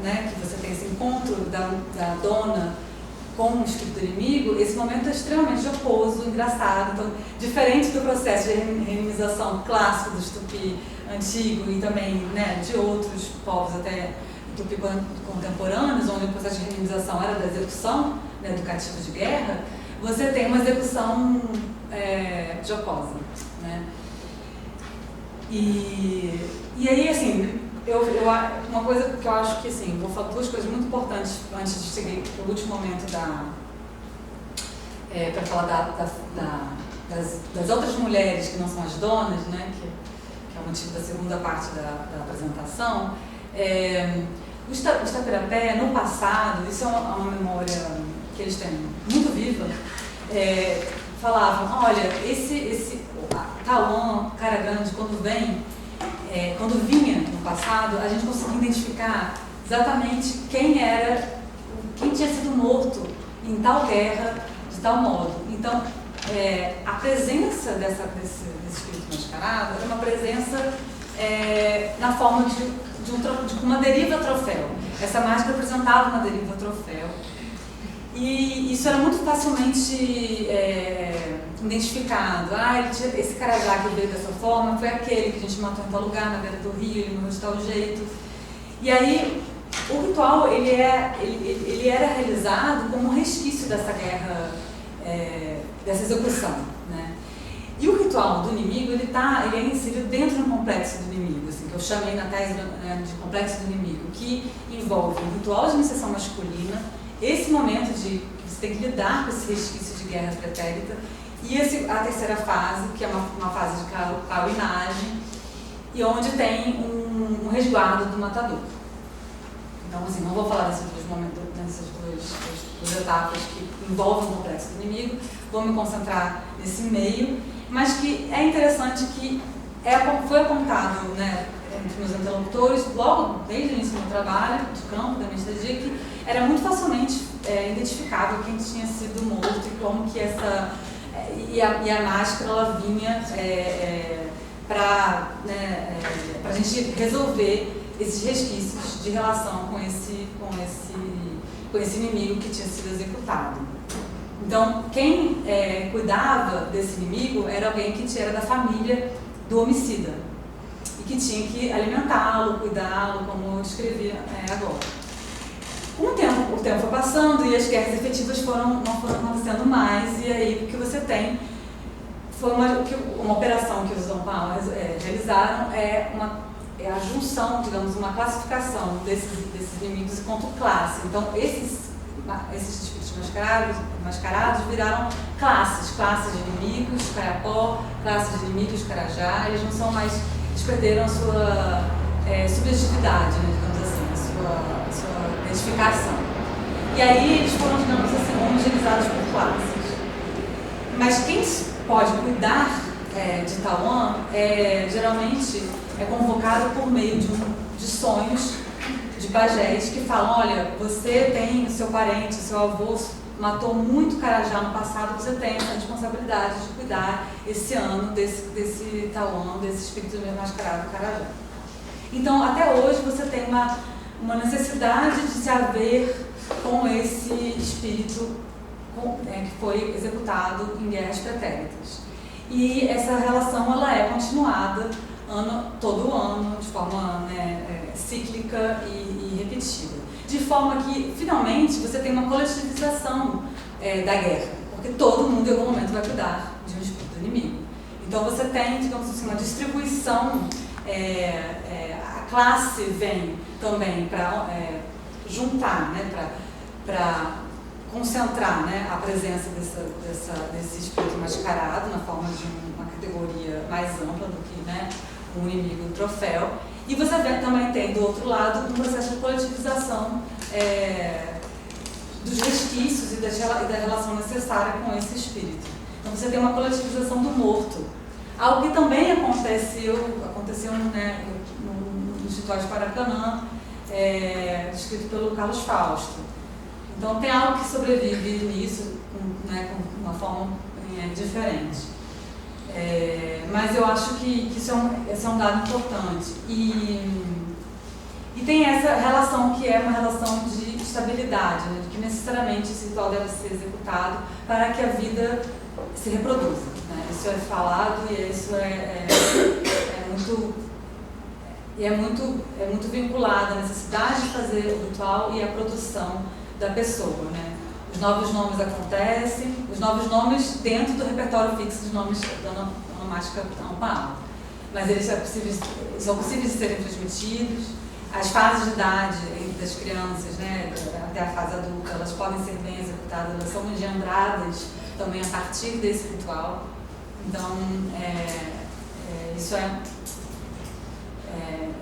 né, que você tem esse encontro da dona com o espírito do inimigo, esse momento é extremamente jocoso, engraçado. Então, diferente do processo de reanimização clássico do Tupi antigo e também, né, de outros povos até Tupi contemporâneos, onde o processo de reanimização era da execução, né, do cativo de guerra, você tem uma execução jocosa, né? E aí, assim, uma coisa que eu acho que, assim, vou falar duas coisas muito importantes antes de seguir para o último momento para falar das outras mulheres que não são as donas, né, que é o motivo da segunda parte da apresentação. Os Tapirapé, no passado, isso é uma memória que eles têm muito viva, falavam, olha, esse Tawan, cara grande, quando vinha no passado, a gente conseguia identificar exatamente quem tinha sido morto em tal guerra, de tal modo. Então, a presença desse espírito mascarado era uma presença na forma de uma deriva troféu. Essa máscara representava uma deriva troféu. E isso era muito facilmente identificado. Esse carajá que veio dessa forma foi aquele que a gente matou em tal lugar, na beira do rio, ele morreu de tal jeito. E aí, o ritual ele era realizado como um resquício dessa guerra, dessa execução, né? E o ritual do inimigo, ele é inserido dentro de um complexo do inimigo, assim, que eu chamei na tese de complexo do inimigo, que envolve um ritual de iniciação masculina, esse momento que você tem que lidar com esse resquício de guerra pretérita, e a terceira fase, que é uma fase de cauinagem, e onde tem um resguardo do matador. Então, assim, não vou falar dessas duas etapas que envolvem o complexo do inimigo, vou me concentrar nesse meio, mas que é interessante que foi apontado, né, entre meus interlocutores, logo desde o início do meu trabalho, de campo, da anestesia, que era muito facilmente identificável quem tinha sido morto e como que e a máscara ela vinha para a gente resolver esses resquícios de relação com esse inimigo que tinha sido executado. Então, quem cuidava desse inimigo era alguém que era da família do homicida e que tinha que alimentá-lo, cuidá-lo, como eu descrevi agora. Com o tempo foi passando e as guerras efetivas não foram acontecendo mais, e aí o que você tem foi uma operação que os Dom Paulo realizaram é a junção, digamos, uma classificação desses inimigos enquanto classe. Então, esses espíritos mascarados viraram classes de inimigos, Carapó, classes de inimigos, Carajá. Eles não são mais, eles perderam a sua subjetividade, né, digamos assim, a sua identificação. E aí eles foram, digamos assim, homogeneizados por classes. Mas quem pode cuidar de Tauan geralmente é convocado por meio de sonhos de pajés que falam: olha, você tem seu parente, seu avô matou muito Carajá no passado, você tem essa responsabilidade de cuidar esse ano desse Tauan, desse espírito mascarado Carajá. Então, até hoje você tem uma necessidade de se haver com esse espírito que foi executado em guerras pretéritas. E essa relação ela é continuada todo ano, de forma cíclica e repetida. De forma que, finalmente, você tem uma coletivização da guerra, porque todo mundo, em algum momento, vai cuidar de um espírito inimigo. Então, você tem, digamos assim, uma distribuição, a classe vem também para juntar, para concentrar a presença desse espírito mascarado na forma de uma categoria mais ampla do que um inimigo, um troféu. E você também tem, do outro lado, um processo de coletivização dos resquícios e da relação necessária com esse espírito. Então você tem uma coletivização do morto. Algo que também aconteceu no Escritório de Paracanã, escrito pelo Carlos Fausto. Então tem algo que sobrevive nisso, com uma forma diferente. Mas eu acho que esse é um dado importante. E tem essa relação que é uma relação de estabilidade, de que necessariamente esse ritual deve ser executado para que a vida se reproduza. Isso é falado e isso é muito vinculado à necessidade de fazer o ritual e à produção da pessoa. Os novos nomes acontecem, os novos nomes dentro do repertório fixo dos nomes da onomástica Amparo. Mas eles são possíveis de serem transmitidos. As fases de idade das crianças, até a fase adulta, elas podem ser bem executadas, elas são engendradas também a partir desse ritual. Então, isso é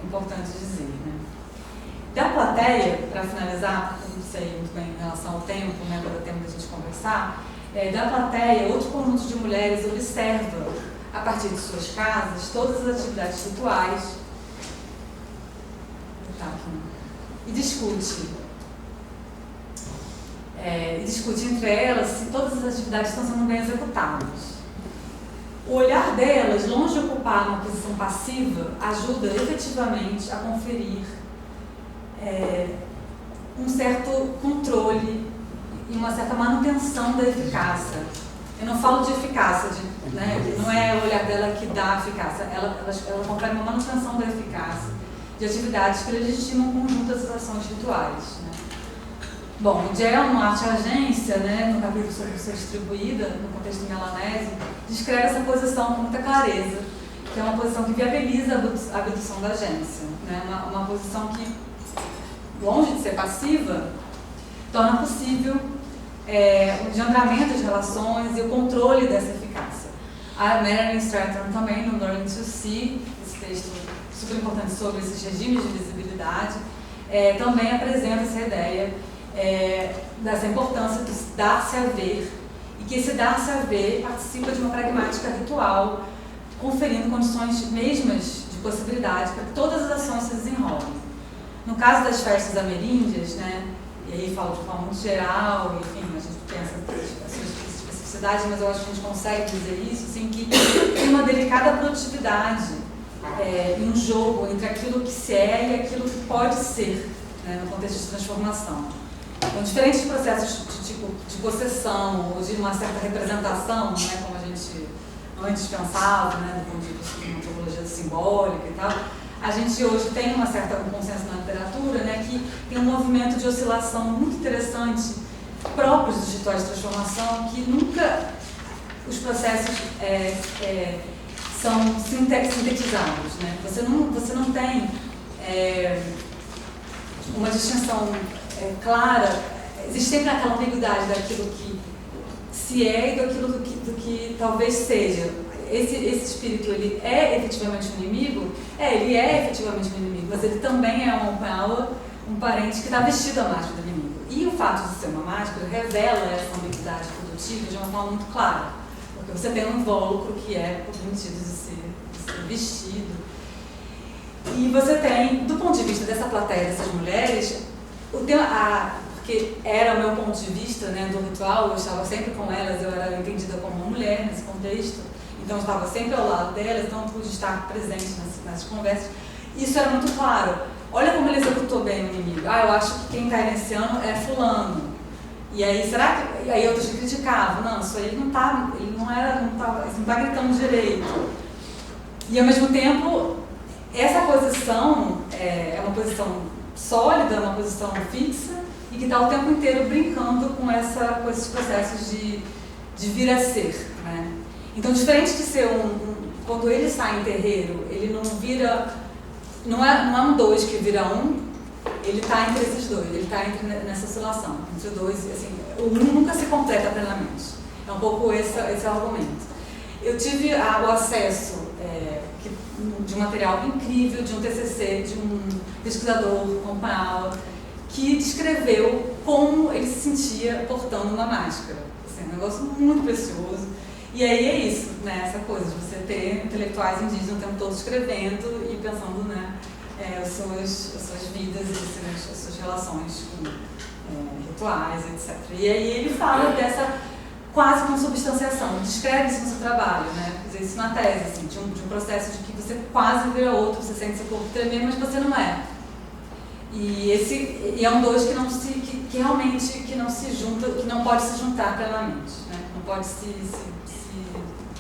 importante dizer. Da plateia, para finalizar, porque eu não sei muito bem em relação ao tempo, para o tempo da gente conversar, da plateia, outro conjunto de mulheres observa, a partir de suas casas, todas as atividades rituais e discute entre elas se todas as atividades estão sendo bem executadas. O olhar delas, longe de ocupar uma posição passiva, ajuda efetivamente a conferir um certo controle e uma certa manutenção da eficácia. Eu não falo de eficácia, não é o olhar dela que dá eficácia, ela confere uma manutenção da eficácia de atividades que legitimam o conjunto das ações rituais. Bom, o Gel, no Arte e Agência, no capítulo sobre ser distribuída, no contexto milanese, descreve essa posição com muita clareza, que é uma posição que viabiliza a abdução da agência, uma posição que, longe de ser passiva, torna possível o engendramento de relações e o controle dessa eficácia. A Marilyn Stratton também, no Learning to See, esse texto super importante sobre esses regimes de visibilidade, também apresenta essa ideia dessa importância de dar-se a ver, e que esse dar-se a ver participa de uma pragmática ritual, conferindo condições mesmas de possibilidade para que todas as ações se desenrolem. No caso das festas ameríndias, e aí falo de forma muito geral, enfim, a gente pensa as suas especificidade, mas eu acho que a gente consegue dizer isso, assim, que tem uma delicada produtividade em um jogo entre aquilo que se é e aquilo que pode ser, né, no contexto de transformação. Então, diferentes processos de possessão ou de uma certa representação, né, como a gente antes pensava, né, do ponto de vista de uma antropologia simbólica e tal, a gente hoje tem um consenso na literatura, né, que tem um movimento de oscilação muito interessante próprios dos rituais de transformação, que nunca os processos são sintetizados, né? Você não tem uma distinção clara, existe sempre aquela ambiguidade daquilo que se é e daquilo do que talvez seja. Esse espírito, ele é efetivamente um inimigo? Ele é efetivamente um inimigo, mas ele também é um parente que está vestido à máscara do inimigo. E o fato de ser uma máscara revela essa ambiguidade produtiva de uma forma muito clara, porque você tem um invólucro que é permitido de ser vestido. E você tem, do ponto de vista dessa plateia, dessas mulheres, porque era o meu ponto de vista, né, do ritual, eu estava sempre com elas, eu era entendida como uma mulher nesse contexto, então eu estava sempre ao lado delas, então eu pude estar presente nessas conversas. Isso era muito claro. Olha como ele executou bem o inimigo. Eu acho que quem está iniciando é fulano. E aí, e aí outros criticavam. Não, isso aí não está gritando direito. E ao mesmo tempo, essa posição é uma posição sólida, uma posição fixa, e que está o tempo inteiro brincando com esses processos de vir a ser, né? Então, diferente de ser quando ele sai em terreiro, ele não vira... Não é um dois que vira um, ele está entre esses dois, ele está nessa oscilação, entre os dois, assim, o um nunca se completa plenamente. É um pouco esse argumento. Eu tive o acesso de um material incrível, de um TCC, de um pesquisador, Rompal, que descreveu como ele se sentia portando uma máscara. Assim, um negócio muito precioso. E aí é isso, né, essa coisa de você ter intelectuais indígenas o tempo todo escrevendo e pensando, né, as suas vidas e as suas relações com rituais, etc. E aí ele fala dessa quase consubstanciação, descreve isso no seu trabalho, né, quer dizer, isso na tese, assim, de um processo de que você quase vira outro, você sente seu corpo tremer, mas você não é. E é um dois que realmente não se junta, que não pode se juntar plenamente, né, não pode se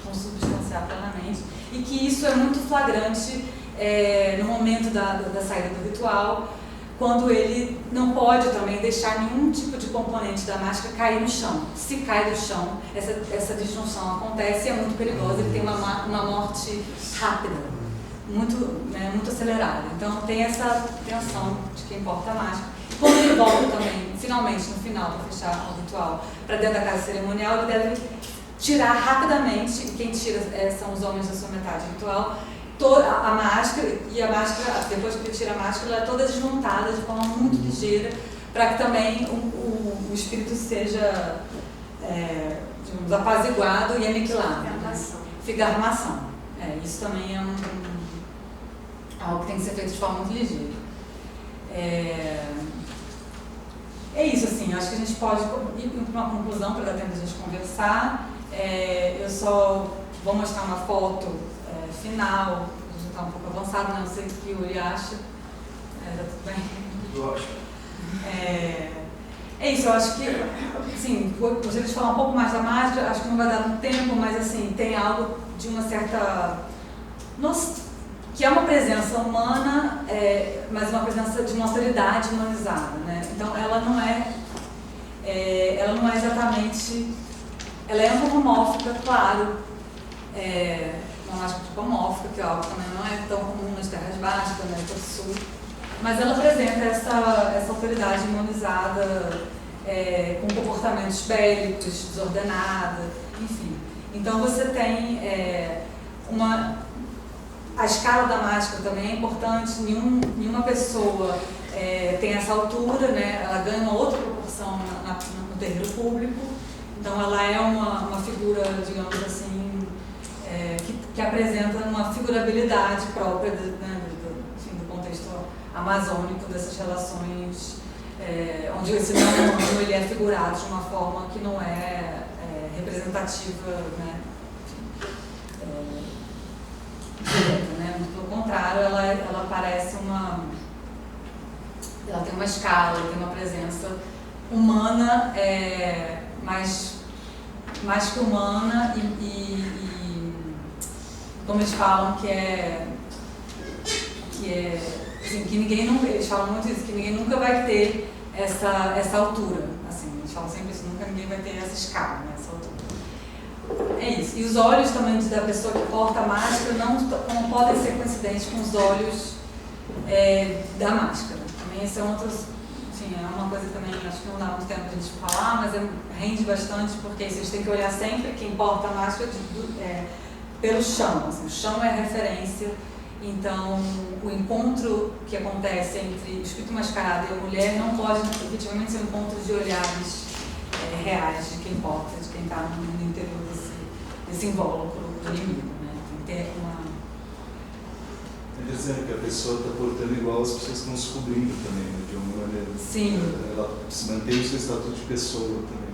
consubstanciar plenamente, e que isso é muito flagrante no momento da saída do ritual, quando ele não pode também deixar nenhum tipo de componente da máscara cair no chão. Se cai do chão, essa disjunção acontece e é muito perigosa, ele tem uma morte rápida, muito acelerada. Então tem essa tensão de quem porta a máscara. Quando ele volta também, finalmente, no final, para fechar o ritual, para dentro da casa cerimonial, ele deve tirar rapidamente, e quem tira são os homens da sua metade ritual, toda a máscara, e a máscara, depois que ele tira a máscara, ela é toda desmontada de forma muito ligeira, para que também o espírito seja, digamos, apaziguado e aniquilado. Fica armação. Isso também é algo que tem que ser feito de forma muito ligeira. É isso, assim, acho que a gente pode ir para uma conclusão para dar tempo de a gente conversar. Eu só vou mostrar uma foto final, já está um pouco avançado, não sei o que o Yuri acha. Tá tudo bem? Eu acho. É isso, eu acho que, assim, gostaria de falar um pouco mais da máscara, acho que não vai dar muito tempo, mas assim, tem algo de uma certa... que é uma presença humana, mas uma presença de uma autoridade humanizada, né? Então ela não é exatamente... Ela é antropomórfica, claro, uma máscara antropomórfica, que é algo que também não é tão comum nas terras baixas, na América do Sul, mas ela apresenta essa autoridade humanizada, com comportamentos bélicos, desordenada, enfim. Então você tem a escala da máscara também é importante, nenhuma pessoa tem essa altura, né? Ela ganha uma outra proporção no terreiro público, então ela é uma figura, digamos assim, que apresenta uma figurabilidade própria do contexto amazônico dessas relações, onde esse não humano ele é figurado de uma forma que não é representativa, né, direta, né? Muito pelo contrário, ela parece ela tem uma escala, tem uma presença humana, mais que humana e como eles falam assim, que ninguém nunca, eles falam muito isso, que ninguém nunca vai ter essa altura, assim, eles falam sempre isso, nunca ninguém vai ter essa escala, né, essa altura. É isso. E os olhos também da pessoa que porta a máscara não podem ser coincidentes com os olhos da máscara. Também esse é outro, assim, é uma coisa também, acho que não dá muito tempo a gente falar, mas rende bastante, porque vocês têm que olhar sempre quem porta a máscara pelo chão. Assim, o chão é a referência. Então, o encontro que acontece entre o espírito mascarado e a mulher não pode efetivamente ser um encontro de olhares reais de quem porta, de quem está no interior desse invólucro do inimigo, né? Tem que ter uma... Quer dizer que a pessoa está portando igual as pessoas estão se cobrindo também, né? De alguma maneira. Sim. Ela se mantém o seu estatuto de pessoa também.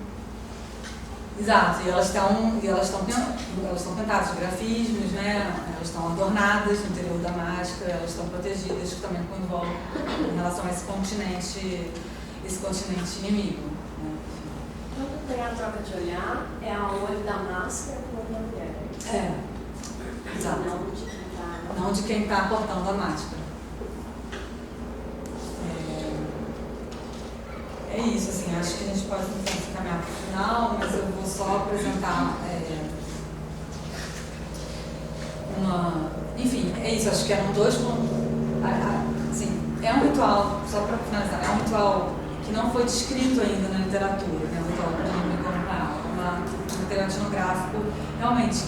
Exato, e elas estão pintadas de grafismos, né? Elas estão adornadas no interior da máscara, elas estão protegidas também com invólucro em relação a esse continente inimigo. Né? Quando tem a troca de olhar, é o olho da máscara com o olho da mulher. Exato. Não de quem está portando a máscara. É isso, assim, acho que a gente pode caminhar para o final, mas eu vou só apresentar enfim, é isso, acho que eram dois assim, é um ritual, só para finalizar, é um ritual que não foi descrito ainda na literatura, né, um ritual um material etnográfico, realmente,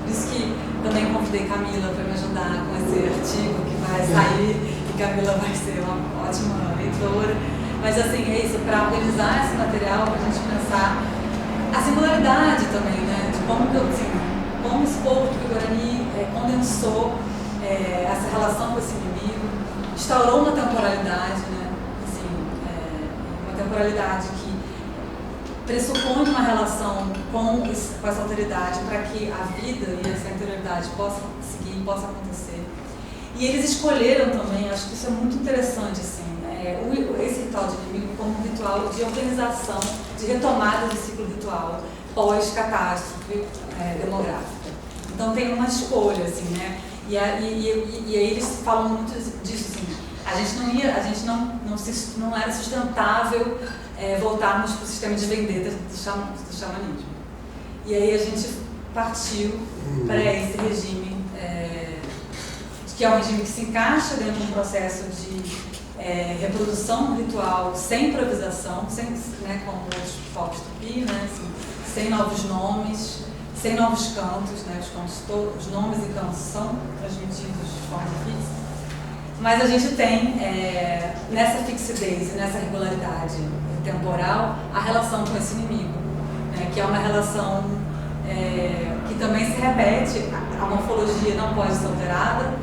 por isso que também convidei Camila para me ajudar com esse artigo que vai sair, e Camila vai ser uma ótima leitora. Mas assim, é isso, para organizar esse material, para a gente pensar a singularidade também, né? De como esse povo do Guarani condensou essa relação com esse inimigo, instaurou uma temporalidade, né? Assim, uma temporalidade que pressupõe uma relação com essa alteridade para que a vida e essa interioridade possa seguir, possa acontecer. E eles escolheram também, acho que isso é muito interessante, assim, esse ritual de inimigo como um ritual de organização, de retomada do ciclo ritual pós-catástrofe demográfica. Então tem uma escolha, assim, né? E aí eles falam muito disso, assim, não era sustentável voltarmos para o sistema de vendetta do xamanismo. E aí a gente partiu para esse regime, que é um regime que se encaixa dentro de um processo de reprodução ritual sem improvisação, né, como outros povos tupi, né, assim, sem novos nomes, sem novos cantos, né, os nomes e cantos são transmitidos de forma fixa, mas a gente tem nessa fixidez e nessa regularidade temporal a relação com esse inimigo, né, que é uma relação que também se repete, a morfologia não pode ser alterada,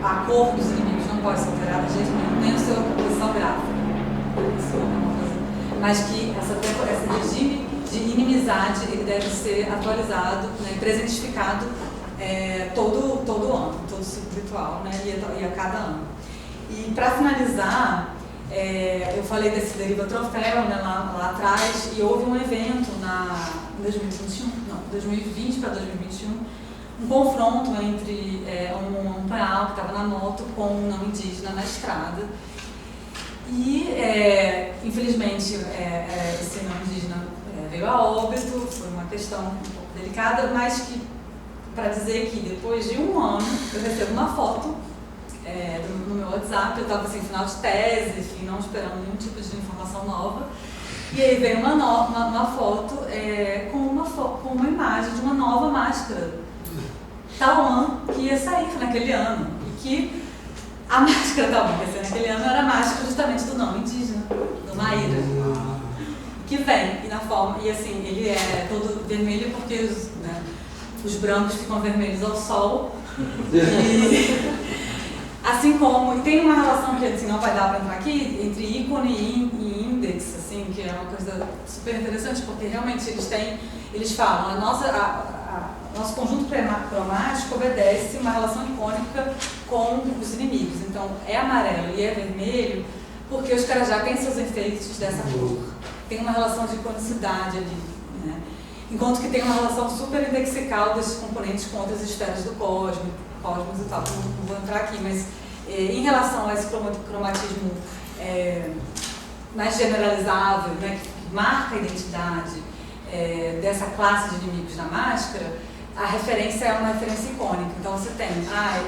a cor dos inimigos não pode ser alterada de jeito nenhum, nem a sua composição gráfica. Isso é uma coisa. Mas que esse regime de inimizade ele deve ser atualizado, né, presentificado todo ano, todo ciclo ritual, né, e a cada ano. E para finalizar, eu falei desse Deriva Troféu, né, lá atrás, e houve um evento em 2020 para 2021, um confronto entre um panhal que estava na moto com um não indígena na estrada. E, infelizmente, esse não indígena veio a óbito, foi uma questão um pouco delicada, mas que, para dizer que depois de um ano, eu recebo uma foto no meu WhatsApp, eu estava assim, final de tese, enfim, não esperando nenhum tipo de informação nova. E aí veio uma foto com uma imagem de uma nova máscara Tauã que ia sair naquele ano. E que a máscara Tauã que ia sair naquele ano era a máscara justamente do não indígena, do Maíra. Que vem, e na forma, e assim, ele é todo vermelho porque os brancos ficam vermelhos ao sol. E assim como, e tem uma relação que assim, não vai dar para entrar aqui, entre ícone e índer, Index, assim, que é uma coisa super interessante, porque realmente eles falam, nosso conjunto cromático obedece uma relação icônica com os inimigos. Então, é amarelo e é vermelho porque os Carajá têm seus efeitos dessa cor. Tem uma relação de iconicidade ali, né? Enquanto que tem uma relação super indexical desses componentes com outras esferas do cosmos e tal. Não vou entrar aqui, mas em relação a esse cromatismo mais generalizável, né, que marca a identidade dessa classe de inimigos da máscara, a referência é uma referência icônica. Então você tem,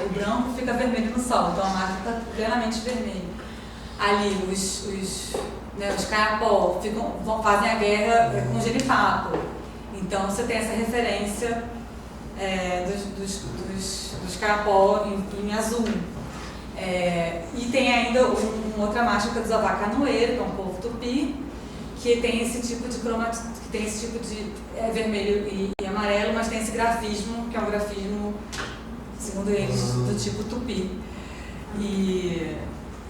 o branco fica vermelho no sol, então a máscara está plenamente vermelha. Ali os Kayapó fazem a guerra com o genipapo. Então você tem essa referência dos Kayapó em azul. E tem ainda uma outra máscara que é dos Avacanoeiro, que é um povo tupi, que tem esse tipo de cromatismo, que tem esse tipo de vermelho e amarelo, mas tem esse grafismo, que é um grafismo, segundo eles, do tipo tupi. E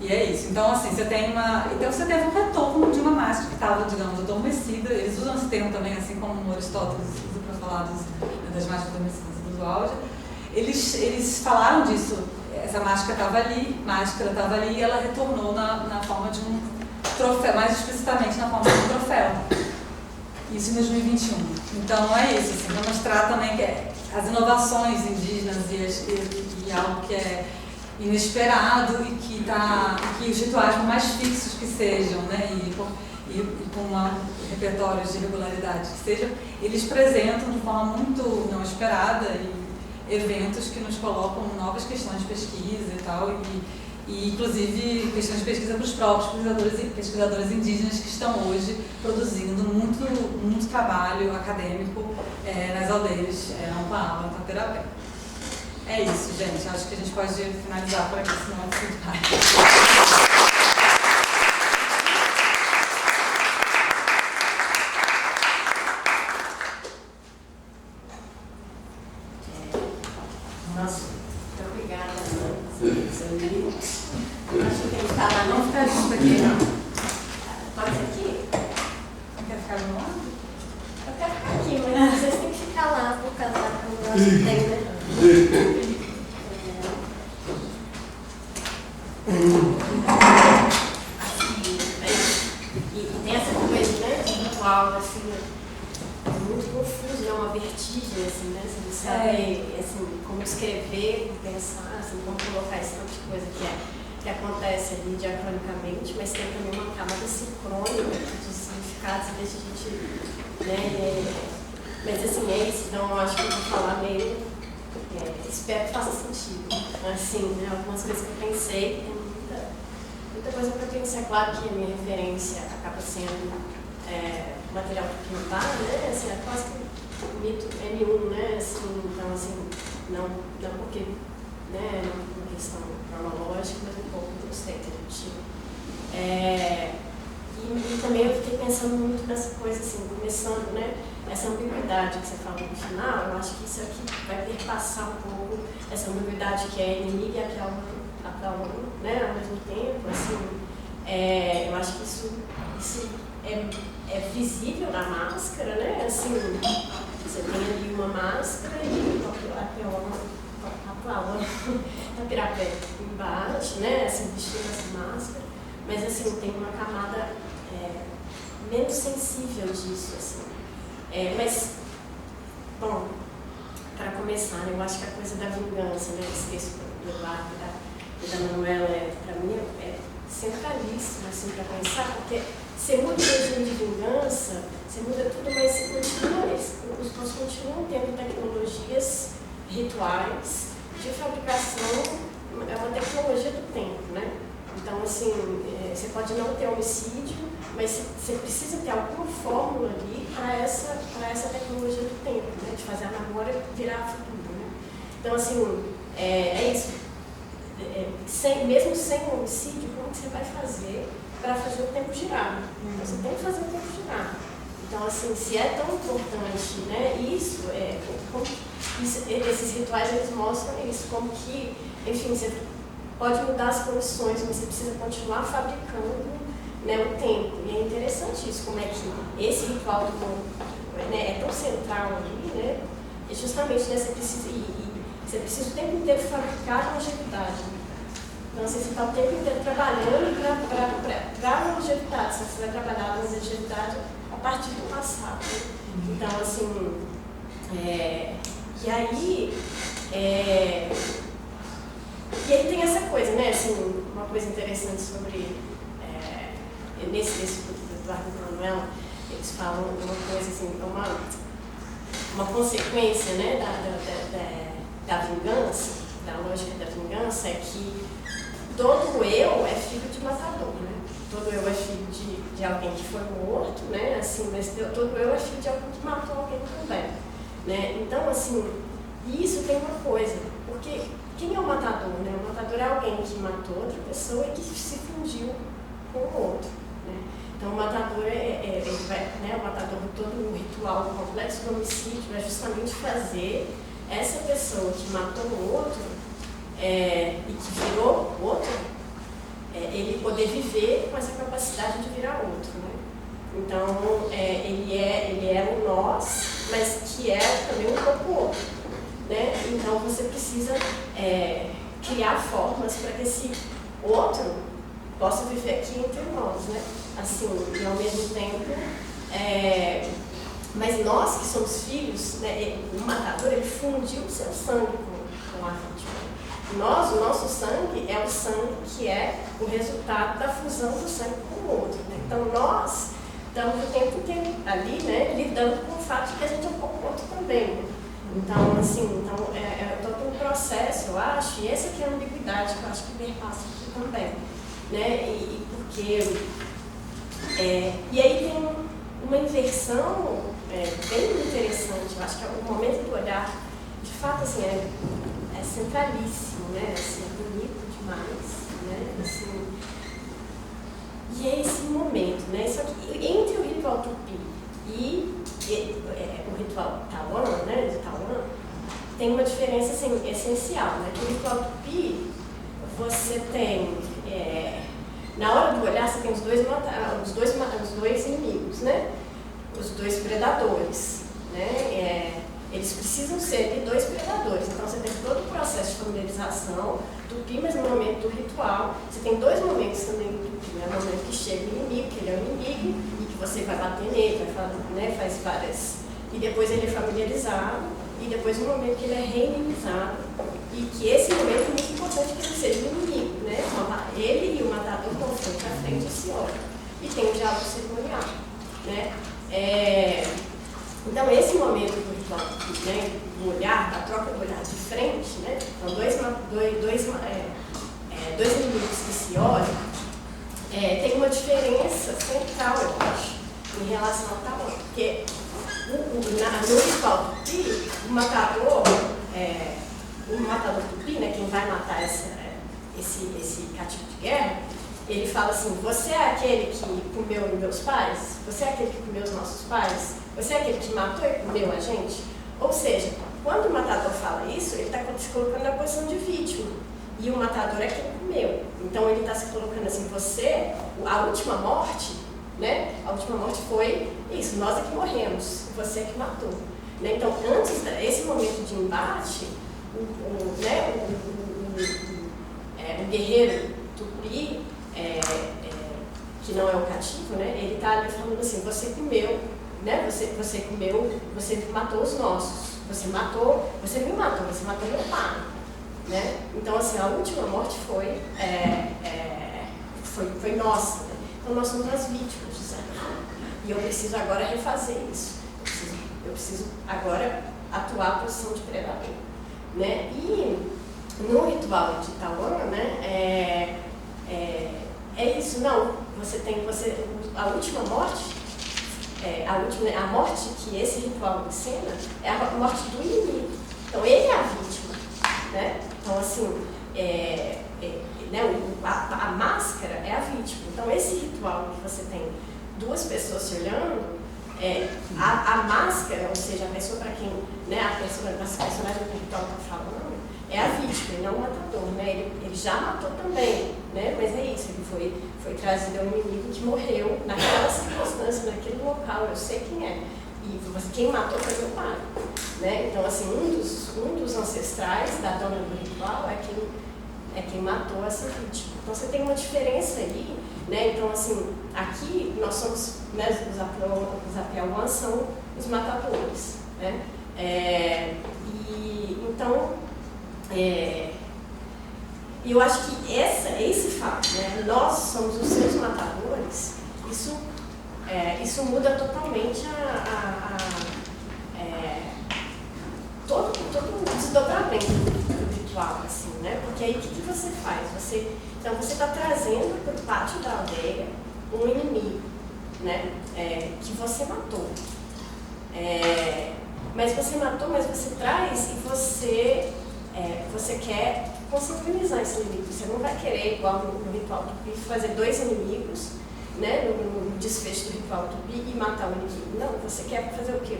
é isso. Então, assim, você teve um retorno de uma máscara que estava, digamos, adormecida. Eles usam esse termo também, assim como Aristóteles usa para falar das máscaras adormecidas do Áurea. Eles falaram disso. Essa máscara estava ali e ela retornou na forma de um troféu, mais explicitamente na forma de um troféu. Isso em 2021. Então é isso, assim, para mostrar também que as inovações indígenas e algo que é inesperado e que os rituais, por mais fixos que sejam, né, e com um repertório de regularidade que sejam, eles apresentam de forma muito não esperada eventos que nos colocam novas questões de pesquisa e tal, e inclusive questões de pesquisa para os próprios pesquisadores indígenas que estão hoje produzindo muito trabalho acadêmico nas aldeias Ampauá, Tapirapé. É isso, gente. Acho que a gente pode finalizar por aqui, senão é muito tarde. Algumas coisas que eu pensei, tem muita coisa para pensar. Claro que a minha referência acaba sendo material para pintar, né? Assim, é quase que o mito M1, né? Assim, então, assim, não porque, né, não por questão cronológica, mas um pouco do stereotipo. E também eu fiquei pensando muito nessa coisa, assim, começando, né? Essa ambiguidade que você falou no final, eu acho que isso aqui vai perpassar um pouco essa ambiguidade que é inimiga e aplaudo, né, ao mesmo tempo, assim, eu acho que isso é visível na máscara, né, assim, você tem ali uma máscara e a Tapirapé embaixo, né, assim, vestindo essa máscara, mas, assim, tem uma camada menos sensível disso, assim. Mas, bom, para começar, eu acho que a coisa da vingança, né, esse texto do Eduardo e da Manuela, para mim, é centralíssimo, assim, para pensar, porque você muda o regime de vingança, você muda tudo, mas os nós continuam tendo tecnologias rituais de fabricação, é uma tecnologia do tempo, né? Então, assim, você pode não ter homicídio, mas você precisa ter alguma fórmula ali para essa tecnologia do tempo, né? De fazer a memória virar futuro, né? Então, assim, é isso. Mesmo sem o homicídio, como que você vai fazer para fazer o tempo girar? Então, você tem que fazer o tempo girar. Então, assim, se é tão importante, né? Esses rituais, eles mostram isso, como que, enfim, você pode mudar as condições, mas você precisa continuar fabricando né, o tempo. E é interessante isso, como é que esse ritual do corpo, né, é tão central ali, né? E justamente, né, você precisa o tempo inteiro fabricar longevidade. Então, assim, você está o tempo inteiro trabalhando para a longevidade. Você vai trabalhar a longevidade a partir do passado. Então, assim, e aí tem essa coisa, né, assim, uma coisa interessante sobre, nesse livro do Eduardo Manuel, eles falam uma coisa assim, uma consequência, né, da vingança, da lógica da vingança, é que todo eu é filho de matador, né? Todo eu é filho de alguém que foi morto, né? Assim, mas todo eu é filho de alguém que matou alguém também, né? Então, assim, isso tem uma coisa, porque quem é o matador, né? O matador é alguém que matou outra pessoa e que se fundiu com o outro, né? Então, o matador o matador de todo o ritual, o complexo do homicídio, é justamente fazer essa pessoa que matou o outro e que virou outro, ele poder viver com essa capacidade de virar outro, né? Então, ele é o nós, mas que é também um pouco outro, né? Então, você precisa criar formas para que esse outro possa viver aqui entre nós, né? Assim, e ao mesmo tempo, mas nós que somos filhos, né, o matador, ele fundiu o seu sangue com a vítima. O nosso sangue é o sangue que é o resultado da fusão do sangue com o outro, né? Então, nós estamos o tempo inteiro ali, né, lidando com o fato de que a gente é um pouco outro também, né? Então, assim, é todo um processo, eu acho, e essa aqui é a ambiguidade que eu acho que perpassa aqui também, né? E aí tem uma inversão bem interessante, eu acho que é o momento do olhar, de fato, assim, é centralíssimo, né? Assim, é bonito demais, né? Assim, e é esse momento, né? Só que entre o ritual tupi e o ritual Tawan, né? De Tawan, tem uma diferença assim, essencial, né? Que o ritual tupi, você tem na hora do olhar, você tem os dois inimigos, né? Os dois predadores, né? Eles precisam ser de dois predadores. Então, você tem todo o processo de familiarização tupi, mas no momento do ritual, você tem dois momentos também do tupi, né? O momento que chega o inimigo, que ele é o inimigo, e que você vai bater nele, vai falar, né? Faz várias... E depois ele é familiarizado, e depois o momento que ele é reinimizado, e que esse momento é muito importante que ele seja o inimigo, né? Ele e o matador estão frente a frente e se olham. E tem o diálogo cerimonial, né? Então, esse momento do ritual, né, do olhar, da troca do olhar de frente, né? Então, dois inimigos que se olham, tem uma diferença central, eu acho, em relação ao Tawan. Porque no ritual tupi, o matador tupi, né, quem vai matar esse cativo de guerra, ele fala assim: você é aquele que comeu meus pais? Você é aquele que comeu os nossos pais? Você é aquele que matou e comeu a gente? Ou seja, quando o matador fala isso, ele está se colocando na posição de vítima. E o matador é quem comeu. Então ele está se colocando assim: você, a última morte, né? A última morte foi isso, nós é que morremos, você é que matou. Né? Então, antes desse momento de embate, o guerreiro tupi, que não é o cativo, né? Ele está ali falando assim: você comeu, né? Você comeu, você matou os nossos, você me matou, você matou meu pai, né? Então, assim, a última morte foi nossa, né? Então, nós somos as vítimas disso. E eu preciso agora refazer isso. Eu preciso agora atuar a posição de predador, né? E no ritual de Tawan, né? É isso, não. A última morte, a morte que esse ritual ensina é a morte do inimigo. Então, ele é a vítima, né? Então, assim, a máscara é a vítima. Então, esse ritual que você tem duas pessoas se olhando, a máscara, ou seja, a pessoa para quem, né, as personagens do ritual está falando, é a vítima, e não o matador, né? Ele já matou também, né? Mas é isso, ele foi trazido ao inimigo que morreu naquela circunstância, naquele local, eu sei quem é. E quem matou foi meu pai, né? Então, assim, um dos ancestrais da dona do ritual é quem matou essa vítima. Então, você tem uma diferença ali, né? Então, assim, aqui nós somos, né, os Apiauã são os matadores, né? Então, eu acho que esse fato, né? Nós somos os seus matadores, isso muda totalmente todo o desdobramento do ritual, assim, né? Porque aí o que você faz? Então você está trazendo para o pátio da aldeia um inimigo, né? Que você matou. Mas você matou, mas você traz e você quer consanguinizar esse inimigo. Você não vai querer, igual no ritual Tupi, fazer 2 inimigos, né, no desfecho do ritual Tupi e matar o inimigo. Não, você quer fazer o quê?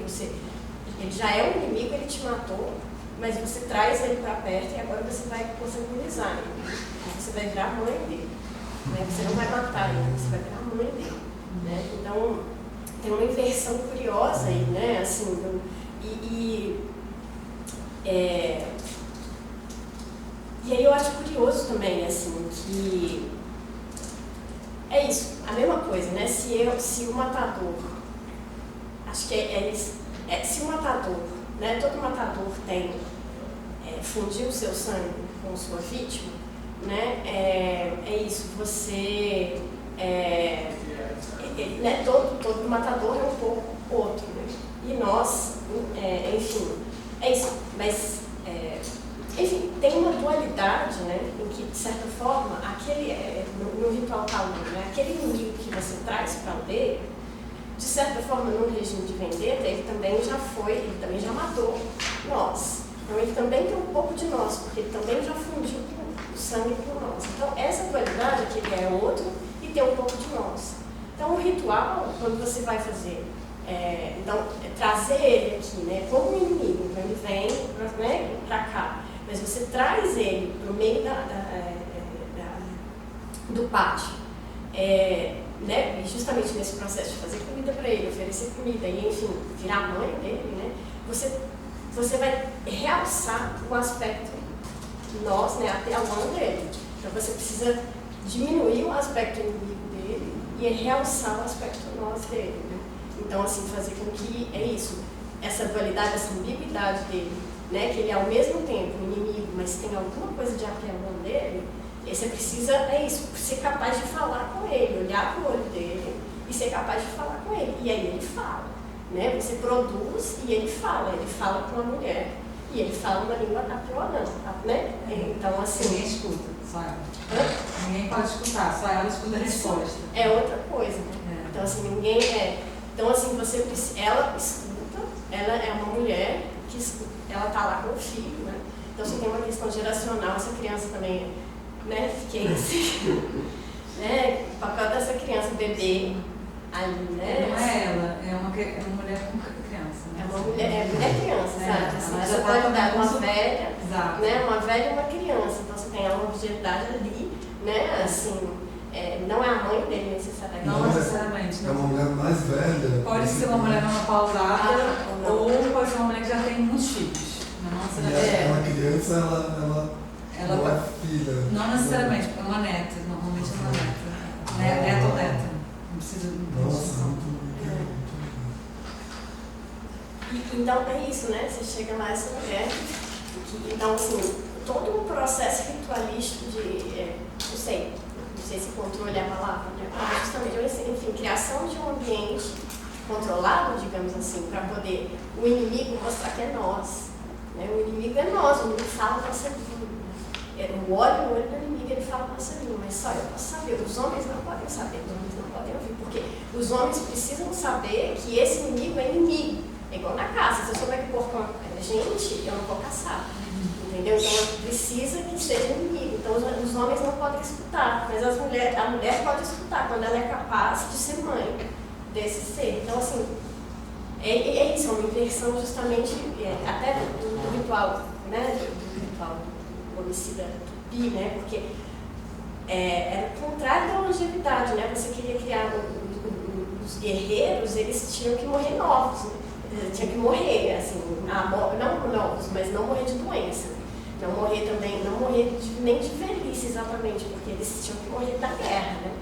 Ele já é um inimigo, ele te matou, mas você traz ele para perto e agora você vai consanguinizar ele. Você vai virar mãe dele. Né? Você não vai matar ele, você vai virar mãe dele. Né? Então, tem uma inversão curiosa aí, né? Assim, e aí eu acho curioso também, assim, que é isso, a mesma coisa, né? Se o matador, acho que se o matador, né? Todo matador tem fundiu o seu sangue com sua vítima, né? É isso, você, né? Todo matador é um pouco outro, né? E nós, enfim, é isso, mas enfim, tem uma dualidade, né, em que, de certa forma, no ritual taurino, né, aquele inimigo que você traz para a aldeia, de certa forma, no regime de vendetta, ele também já matou nós. Então, ele também tem um pouco de nós, porque ele também já fundiu o sangue com nós. Então, essa dualidade, que ele é outro e tem um pouco de nós. Então, o ritual, quando você vai fazer, trazer ele aqui, né, como um inimigo, então ele vem, né, para cá. Mas você traz ele para o meio do pátio, né? E justamente nesse processo de fazer comida para ele, oferecer comida e, enfim, virar mãe dele, né? Você vai realçar o aspecto nós, né? Até a mão dele. Então você precisa diminuir o aspecto inimigo dele e realçar o aspecto nós dele, né? Então, assim, fazer com que essa dualidade, essa ambiguidade dele, né, que ele é ao mesmo tempo um inimigo, mas tem alguma coisa de apelão dele, você precisa, ser capaz de falar com ele, olhar para o olho dele e ser capaz de falar com ele. E aí ele fala, né? Você produz e ele fala com a mulher e ele fala uma língua apeolana, né? Então, assim... Ninguém escuta, só ela. Ninguém pode escutar, só ela escuta a resposta. É outra coisa, né? Então, assim, Então, assim, ela escuta, ela é uma mulher que escuta, ela está lá com o filho, né? Então, você tem uma questão geracional, essa criança também, né? Né? O papel dessa criança, bebê, ali, né? Não é ela, é uma mulher com criança. Né? É uma mulher criança, sabe? Assim, ela você já pode tá dar uma com... velha, Exato. né? Uma velha e uma criança. Então, você tem uma objetividade ali, né? Assim, não é a mãe dele necessariamente. Não necessariamente. É uma mulher mais velha. Pode ser uma mulher menopausada ou pode ser uma mulher que já tem muitos filhos. Não necessariamente. Uma criança, ela não é filha. Não necessariamente, é uma neta. Normalmente é uma neta. Neta ou neta. Não precisa de Nossa, Então é isso, né? Você chega lá, essa mulher. Então, assim, todo um processo ritualístico não sei se controle é a palavra, né? Justamente, enfim, criação de um ambiente controlado, digamos assim, para poder o inimigo mostrar que é nós. Né? O inimigo é nós, o inimigo fala a nossa língua. O olho no olho do inimigo, ele fala a nossa língua, mas só eu posso saber. Os homens não podem saber, os homens não podem ouvir, porque os homens precisam saber que esse inimigo é inimigo. É igual na caça, se eu souber que o porco é gente, eu não vou caçar. Entendeu? Então, precisa que seja inimigo. Então, os homens não podem escutar, mas a mulher pode escutar quando ela é capaz de ser mãe desse ser. Então, assim, é isso, é uma inversão justamente, até do ritual, né? Do ritual o homicida tupi, né? Porque era o contrário da longevidade, né? Você queria criar os guerreiros, eles tinham que morrer novos, né? Tinha que morrer, assim, não novos, mas não morrer de doença. Não morrer também, não morrer nem de velhice exatamente, porque eles tinham que morrer da guerra, né?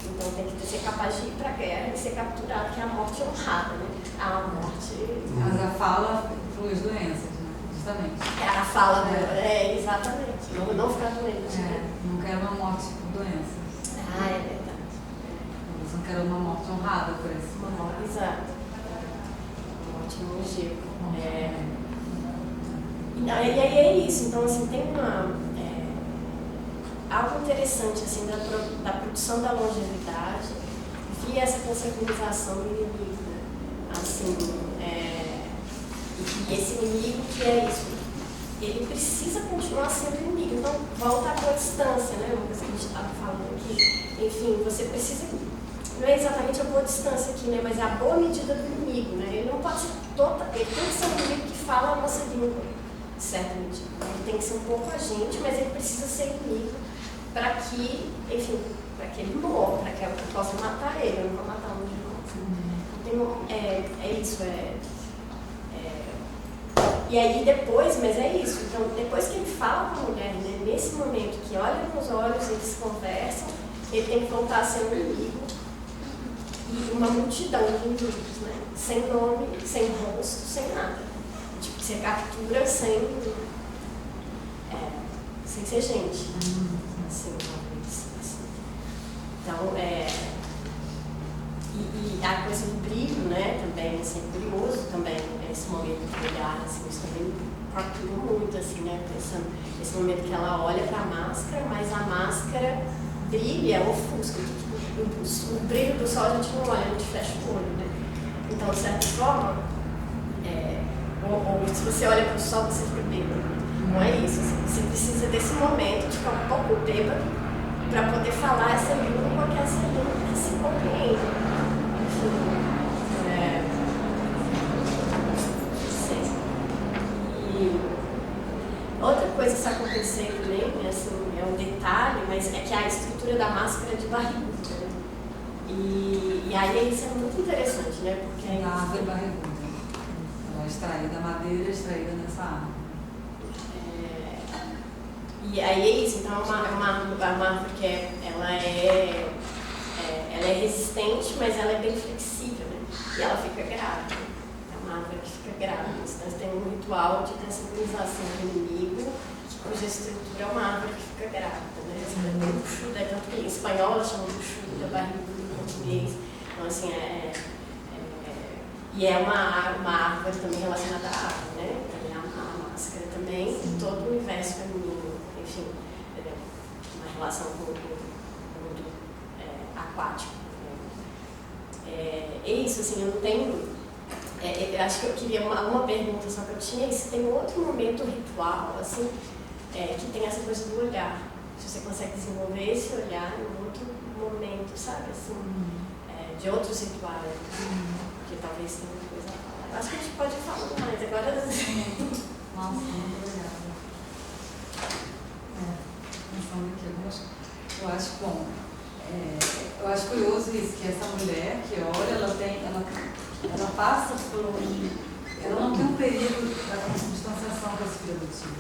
Então tem que ser capaz de ir para a guerra e ser capturado, que é a morte honrada, né? A morte... Mas a fala inclui as doenças, né? Justamente. A fala dela, exatamente. Não ficar doente. Não quero uma morte por doença. É verdade. Eles não querem uma morte honrada por isso. Exato. Uma morte longeva. E aí é isso. Então, assim, tem algo interessante assim, da produção da longevidade via essa consanguinização do inimigo. Né? Assim, e esse inimigo que é isso, ele precisa continuar sendo inimigo. Então, volta à boa distância, né? Uma coisa que a gente estava falando aqui. Enfim, você precisa... Não é exatamente a boa distância aqui, né? Mas é a boa medida do inimigo, né? Ele não pode ser ele tem que ser um inimigo que fala a nossa língua, certamente. Ele tem que ser um pouco a gente, mas ele precisa ser inimigo para que, enfim, para que ele morra, para que eu possa matar ele, eu não vou matar um de novo. É isso, E aí depois, mas é isso, então depois que ele fala com a mulher, né, nesse momento que olha nos olhos, eles conversam, ele tem que voltar a ser um inimigo e uma multidão de inimigos, né, sem nome, sem rosto, sem nada. Tipo, você captura sem ser gente. Assim, então, e a coisa do brilho, né, também, assim, curioso também, esse momento de olhar, assim, isso também captura muito, assim, né, pensando, esse momento que ela olha para a máscara, mas a máscara brilha, ofusca, o brilho do sol a gente não olha, a gente fecha o olho, né, então, de certa forma, ou se você olha para o sol, você fica bêbado, não é isso, assim, você precisa desse momento de ficar um pouco bêbado para poder falar essa língua, que essa língua que se compreende. E outra coisa que está acontecendo também, assim, é um detalhe, mas é que a estrutura da máscara é de barriguda, né? E aí isso é muito interessante, né? Porque a árvore barriguda. Ela é extraída, a madeira é extraída nessa árvore. E aí é isso, então é uma árvore que ela é resistente, mas ela é bem flexível, né? E ela fica grávida. É uma árvore que fica grávida. Nós temos um ritual de consanguinização do inimigo, cuja estrutura é uma árvore que fica grávida, né? Tanto que em espanhol ela chama buchuda, barriguda em português. Então, assim, e é uma árvore também relacionada à árvore, né? Também a máscara também, e todo o universo feminino, enfim, uma relação com o mundo aquático. É isso, assim, eu não tenho... eu acho que eu queria uma pergunta só que eu tinha, se tem outro momento ritual, assim, que tem essa coisa do olhar. Se você consegue desenvolver esse olhar em outro momento, sabe, assim, de outros rituais, que talvez tenha uma coisa a falar. Eu acho que a gente pode falar mais, agora... Nossa, muito obrigada. Pensando aqui, eu acho bom. Eu acho curioso isso, que essa mulher que olha, ela passa por ela não tem um período da distanciação com esse filho adotivo.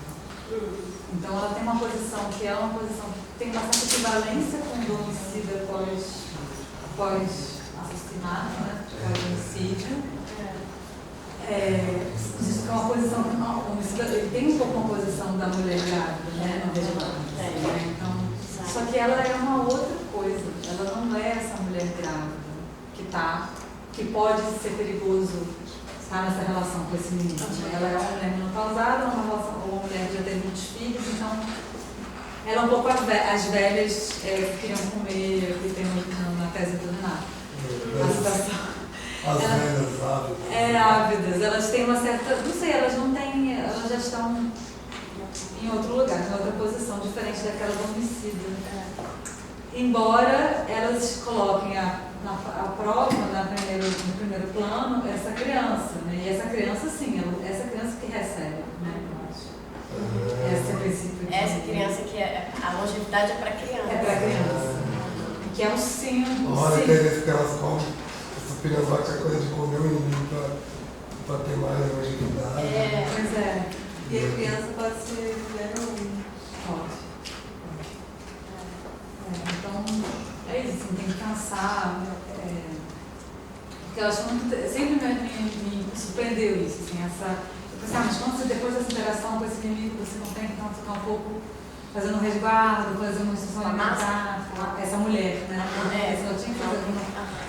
Então ela tem uma posição que é uma posição que tem bastante equivalência com o homicídio após assassinato, né? Após homicídio. Existe uma posição, ele tem um pouco uma posição da mulher grávida, né? No vegetal. Então, só que ela é uma outra coisa. Ela não é essa mulher grávida que pode ser perigoso estar nessa relação com esse menino. Ela é uma mulher menopausada, uma mulher que já teve muitos filhos, então ela é um pouco as velhas que queriam comer, que tem na tese do Renato. A situação. As velhas ávidas. Ávidas. Elas têm uma certa... Não sei, elas não têm... Elas já estão em outro lugar, em outra posição, diferente daquela do homicídio. Embora elas coloquem a próxima, no primeiro plano, essa criança, né? E essa criança, sim, essa criança que recebe, né? Eu acho. Esse é o princípio. Essa criança que a longevidade é para criança. É para criança. Que é um símbolo. A hora que elas comem, essas crianças vão ter coisa de comer o inimigo para ter mais longevidade. Pois é. E a criança pode ser mulher ou homem. Pode. Então, é isso, assim, tem que pensar. Porque eu acho muito. Sempre me surpreendeu isso, assim, eu pensava, mas quando você, depois dessa interação com esse inimigo, você não tem que então, ficar um pouco fazendo um resguardo, fazendo uma restrição alimentar, essa mulher, né? Ela tinha que fazer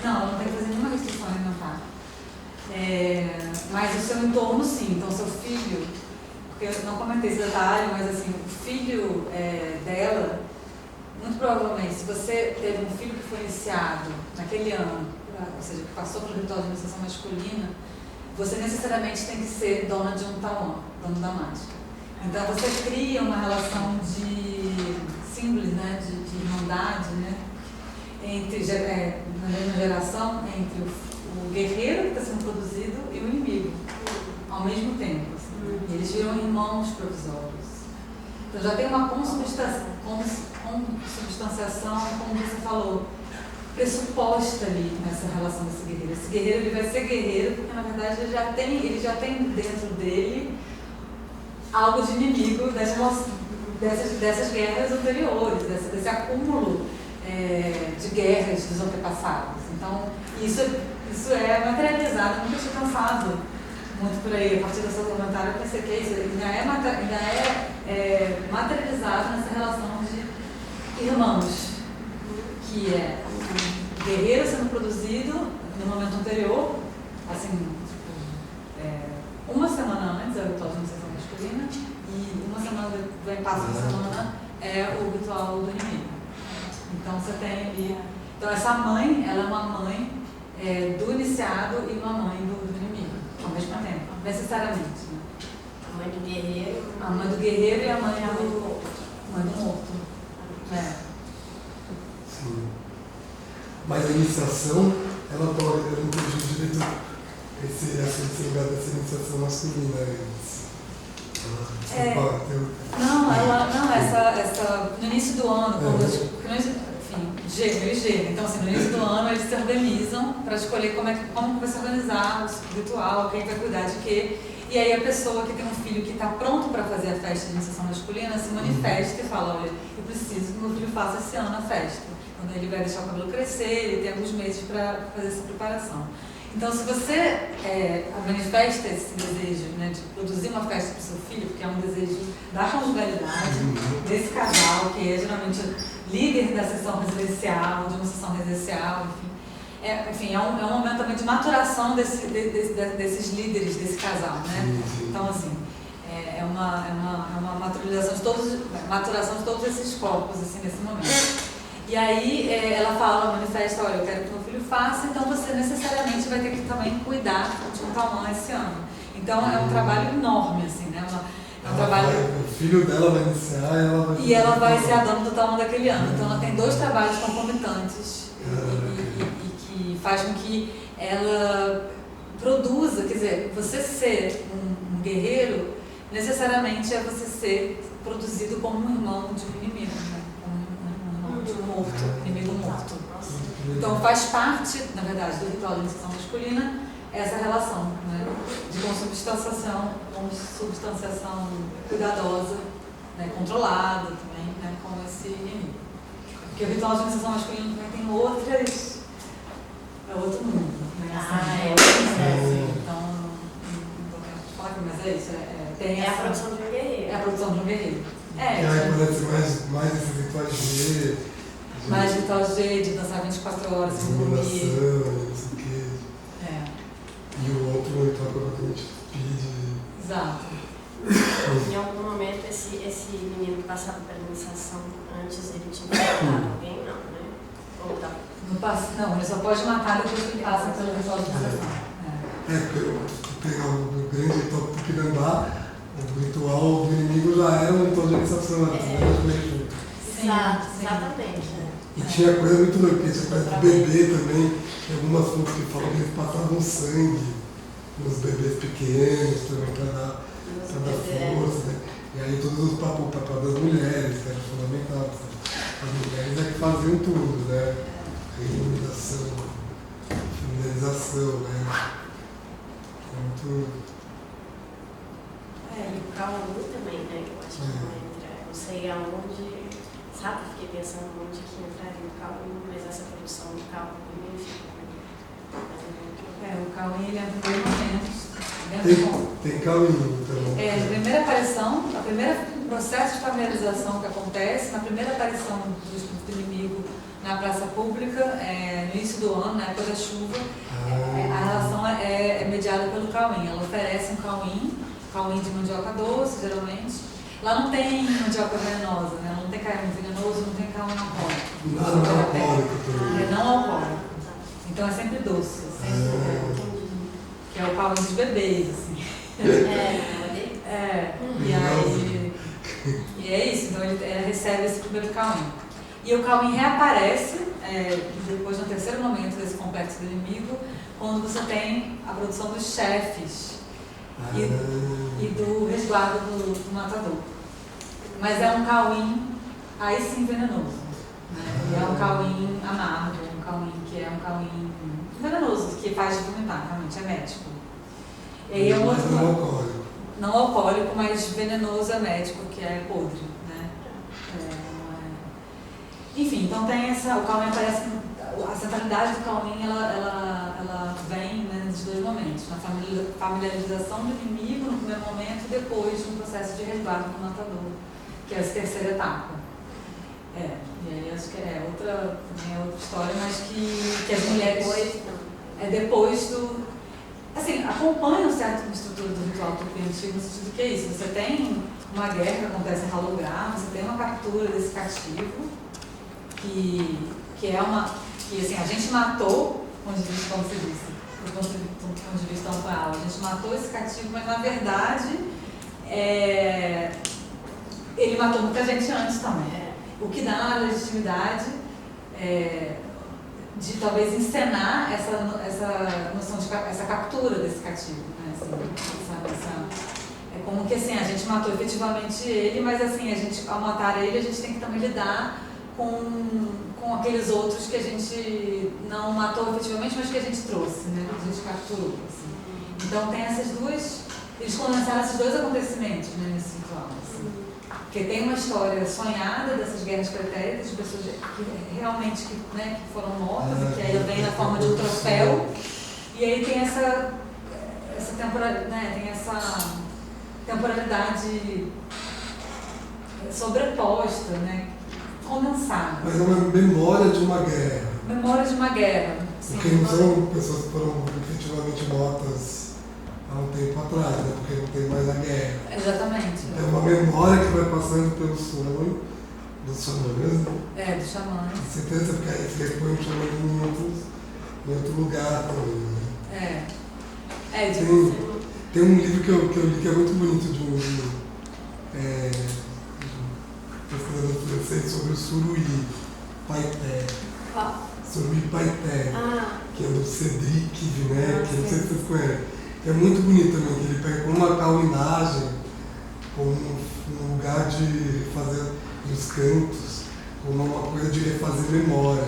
não, ela não tem que fazer nenhuma restrição alimentar. Mas o seu entorno, sim. Então, seu filho, porque eu não comentei esse detalhe, mas assim, o filho dela, muito provavelmente, se você teve um filho que foi iniciado naquele ano, ou seja, que passou pelo ritual de iniciação masculina, você necessariamente tem que ser dona de um talão, dono da mágica. Então você cria uma relação de símbolos, né, de irmandade, né, entre, na mesma geração, entre o guerreiro que está sendo produzido e o inimigo, ao mesmo tempo. Assim. E eles viram irmãos provisórios. Então já tem uma consubstanciação, como você falou, pressuposta ali nessa relação desse guerreiro. Esse guerreiro ele vai ser guerreiro porque, na verdade, ele já tem dentro dele algo de inimigo dessas guerras anteriores, desse acúmulo de guerras dos antepassados. Então, isso é materializado, eu nunca tinha pensado muito por aí. A partir dessa comentário, eu pensei que é isso, ainda é materializado nessa relação de irmãos, que é o guerreiro sendo produzido no momento anterior, assim, uma semana antes é o ritual de iniciação masculina e uma semana passa uma semana é o ritual do inimigo. Então você tem ali, então essa mãe, ela é uma mãe do iniciado e uma mãe do inimigo, ao mesmo tempo, necessariamente. Né? A mãe do guerreiro. A mãe do guerreiro e a mãe do morto. Sim. Mas a iniciação, ela não tem direito esse lugar dessa iniciação masculina. No inío do ano, gênero. Então, assim, no início do ano, eles se organizam para escolher como vai se organizar o ritual, quem vai cuidar de quê. E aí a pessoa que tem um filho que está pronto para fazer a festa de iniciação masculina se manifesta e fala, olha, eu preciso que meu filho faça esse ano a festa. Quando ele vai deixar o cabelo crescer, ele tem alguns meses para fazer essa preparação. Então, se você manifesta esse desejo, né, de produzir uma festa para o seu filho, porque é um desejo da conjugalidade, desse casal, que é geralmente líder da sessão residencial, de uma sessão residencial, enfim, é um momento também de maturação desses líderes desse casal, né? Então, assim, é uma maturação de todos esses corpos, assim, nesse momento. E aí ela fala, manifesta, olha, eu quero que meu filho faça, então você necessariamente vai ter que também cuidar de um talão esse ano. Então é um trabalho enorme, assim, né? É um trabalho... O filho dela vai iniciar e ela vai ser a dona do talão daquele ano. Então ela tem 2 trabalhos concomitantes e que faz com que ela produza, quer dizer, você ser um guerreiro necessariamente é você ser produzido como um irmão de um inimigo, né? De um morto, inimigo morto. Então faz parte, na verdade, do ritual de iniciação masculina essa relação, né, de consubstanciação cuidadosa, né, controlada também, né, com esse inimigo. Porque o ritual de iniciação masculina também tem outro mundo, né? Então, não quero falar aqui, mas é isso. Tem a produção de um guerreiro. É a produção de um guerreiro. E aí pode ser mais esses rituais de mais ritual de dançar 24 horas sem dormir. Não sei o quê. E o outro ritual provavelmente pede. Exato. Em algum momento esse menino que passava pela iniciação antes, ele tinha que matar alguém, não, né? Ou tá? Não, ele só pode matar depois que ele passa pelo ritual de iniciação. Pegar o grande ritual do Tupinambá, o ritual do inimigo já era um ritual de iniciação antes, né? Exatamente. E tinha coisa muito louca, tinha coisa do bebê também, tem algumas fontes que falam que eles passavam sangue nos bebês pequenos, para dar força, né? E aí o papel das mulheres, que era fundamental. As mulheres é que faziam tudo, né? Reimunização, finalização, né? Muito... E o Cauã também, né? Eu acho que não entra. Não sei aonde, sabe? Fiquei pensando onde que entraria o Cauã, mas essa produção do Cauã, enfim. O Cauã, ele é em dois momentos. Tem caminho também. A primeira aparição, o primeiro processo de familiarização que acontece, na primeira aparição do espírito inimigo na praça pública, no início do ano, na época da chuva, a relação é mediada pelo cauim. Ela oferece um cauim de mandioca doce, geralmente. Lá não tem mandioca venenosa, né? Não tem cauim venenoso, não tem cauim alcoólico. Não alcoólico também. É não alcoólico. Então é sempre doce, que é o cauim dos bebês, assim. E é isso, então ele recebe esse primeiro cauim. E o cauim reaparece depois no terceiro momento desse complexo do inimigo, quando você tem a produção dos chefes e do resguardo do matador. Mas é um cauim, aí sim, venenoso. Né? E é um cauim amargo, um cauim que é um cauim venenoso, que faz vomitar, realmente, é médico. E aí é um outro alcoólico. Não alcoólico, mas venenoso é médico, que é podre, né? Enfim, então tem o cauim aparece, a centralidade do cauim, ela vem, né, nos dois momentos, na familiarização do inimigo no primeiro momento e depois no processo de resguardo do matador, que é essa terceira etapa. E aí acho que é outra história, mas que as mulheres... depois do... Assim, acompanha um certo estrutura do ritual tupi antigo, no sentido que é isso. Você tem uma guerra que acontece em Halográ, você tem uma captura desse cativo, que é uma... que assim, a gente matou, como se disse, do ponto de vista amparo, a gente matou esse cativo, mas na verdade ele matou muita gente antes também. O que dá a legitimidade de talvez encenar essa noção de essa captura desse cativo, né? Assim, é como que assim, a gente matou efetivamente ele, mas assim, ao matar ele, a gente tem que também lidar com aqueles outros que a gente não matou efetivamente, mas que a gente trouxe, né? Que a gente capturou. Assim. Então tem essas duas, eles condensaram esses dois acontecimentos, né, nesse ritual. Assim. Porque tem uma história sonhada dessas guerras pretéritas, de pessoas que realmente que foram mortas, e que aí vem na forma de um troféu. E aí tem essa temporalidade sobreposta, né, condensada. Mas é uma memória de uma guerra. Memória de uma guerra. Porque não são pessoas que foram efetivamente mortas há um tempo atrás, né? Porque não tem mais a guerra. Exatamente. É uma memória que vai passando pelo sonho dos xamãs, né? Dos xamãs. Você pensa que aí você põe o xamã em outro lugar também, né? Tem um livro que eu li que é muito bonito de um pesquisador francês sobre o Suruí Paité. Qual? Suruí Paité, que é do Cédric Viner, que não sei se vocês conhecem. É muito bonito também, que ele pega como uma cauinagem, como um lugar de fazer os cantos, como uma coisa de refazer memória.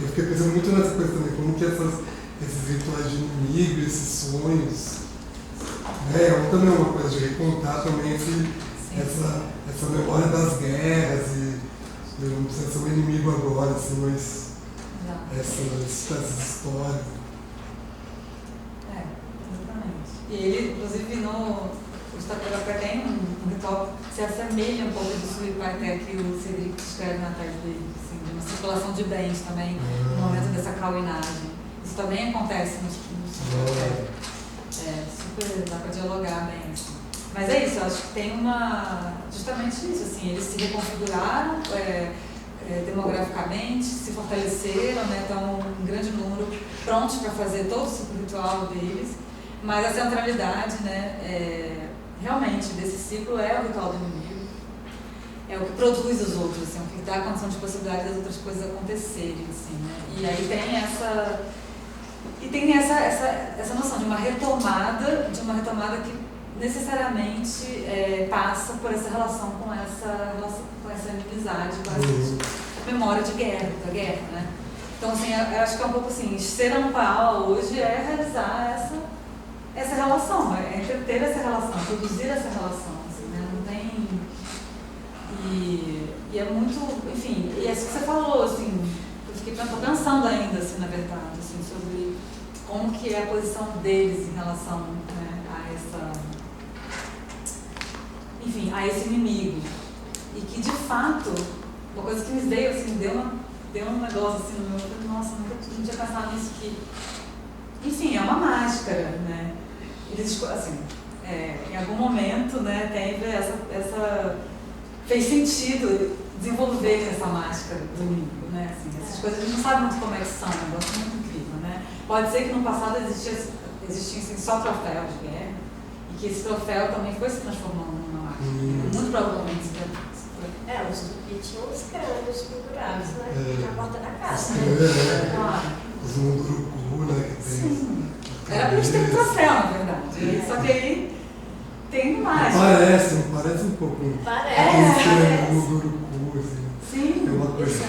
Eu fiquei pensando muito nessa coisa também, como que esses rituais de inimigo, esses sonhos, também é uma coisa de recontar também essa memória das guerras e não precisa ser um inimigo agora, assim, mas essas histórias. Exatamente. E ele, inclusive, o Staplerocka tem um ritual que se assemelha um pouco do Suruí-Paité que o Cédric escreve na tese dele, assim, de uma circulação de bens também, no momento dessa cauinagem. Isso também acontece no Suruí-Paité. Super, dá para dialogar bem, assim. Mas é isso, eu acho que tem justamente isso, assim, eles se reconfiguraram demograficamente, se fortaleceram, né, estão em grande número, prontos para fazer todo o ciclo ritual deles, mas a centralidade, né, realmente desse ciclo é o ritual do inimigo, é o que produz os outros, assim, o que dá a condição de possibilidade das outras coisas acontecerem, assim, né, e aí tem essa noção de uma retomada que necessariamente passa por essa relação com essa inimizade, com essa memória de guerra, da guerra, né? Então, assim, eu acho que é um pouco assim, ser ampla hoje é realizar essa relação, é entreter essa relação, produzir essa relação, assim, né? Não tem... E é muito, enfim, e é isso que você falou, assim, estou pensando ainda, assim, na verdade, assim, sobre como que é a posição deles em relação, né, a esse inimigo. E que, de fato, uma coisa que me veio, assim, deu um negócio assim no meu, eu falei, nossa, não tinha pensado nisso, que, enfim, é uma máscara, né? Eles, assim, em algum momento, né, teve essa fez sentido desenvolver essa máscara do inimigo, né? Assim, essas coisas a gente não sabe muito como é que são, é um negócio muito incrível, né? Pode ser que no passado existissem só troféus de guerra e que esse troféu também foi se transformando numa máscara. Muito provavelmente. Os Tupi tinham os crânios pendurados na porta da casa, né? Claro. Os Munduruku, né? Que tem. Sim. Era pra gente ter um troféu, na verdade. Só que aí tem mais. Parece um pouco. Parece. Munduruku, assim. Sim. É uma coisa.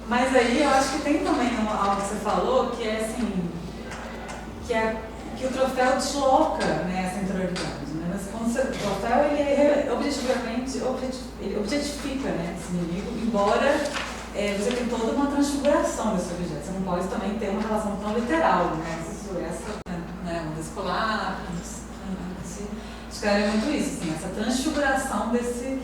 Mas aí eu acho que tem também algo que você falou, que é assim, que o troféu desloca, né, essa interioridade, né? Mas quando o troféu, ele ele objetifica, né, esse inimigo, embora você tem toda uma transfiguração desse objeto. Você não pode também ter uma relação tão literal, né? Onda escolar, escreve muito isso, assim, essa transfiguração desse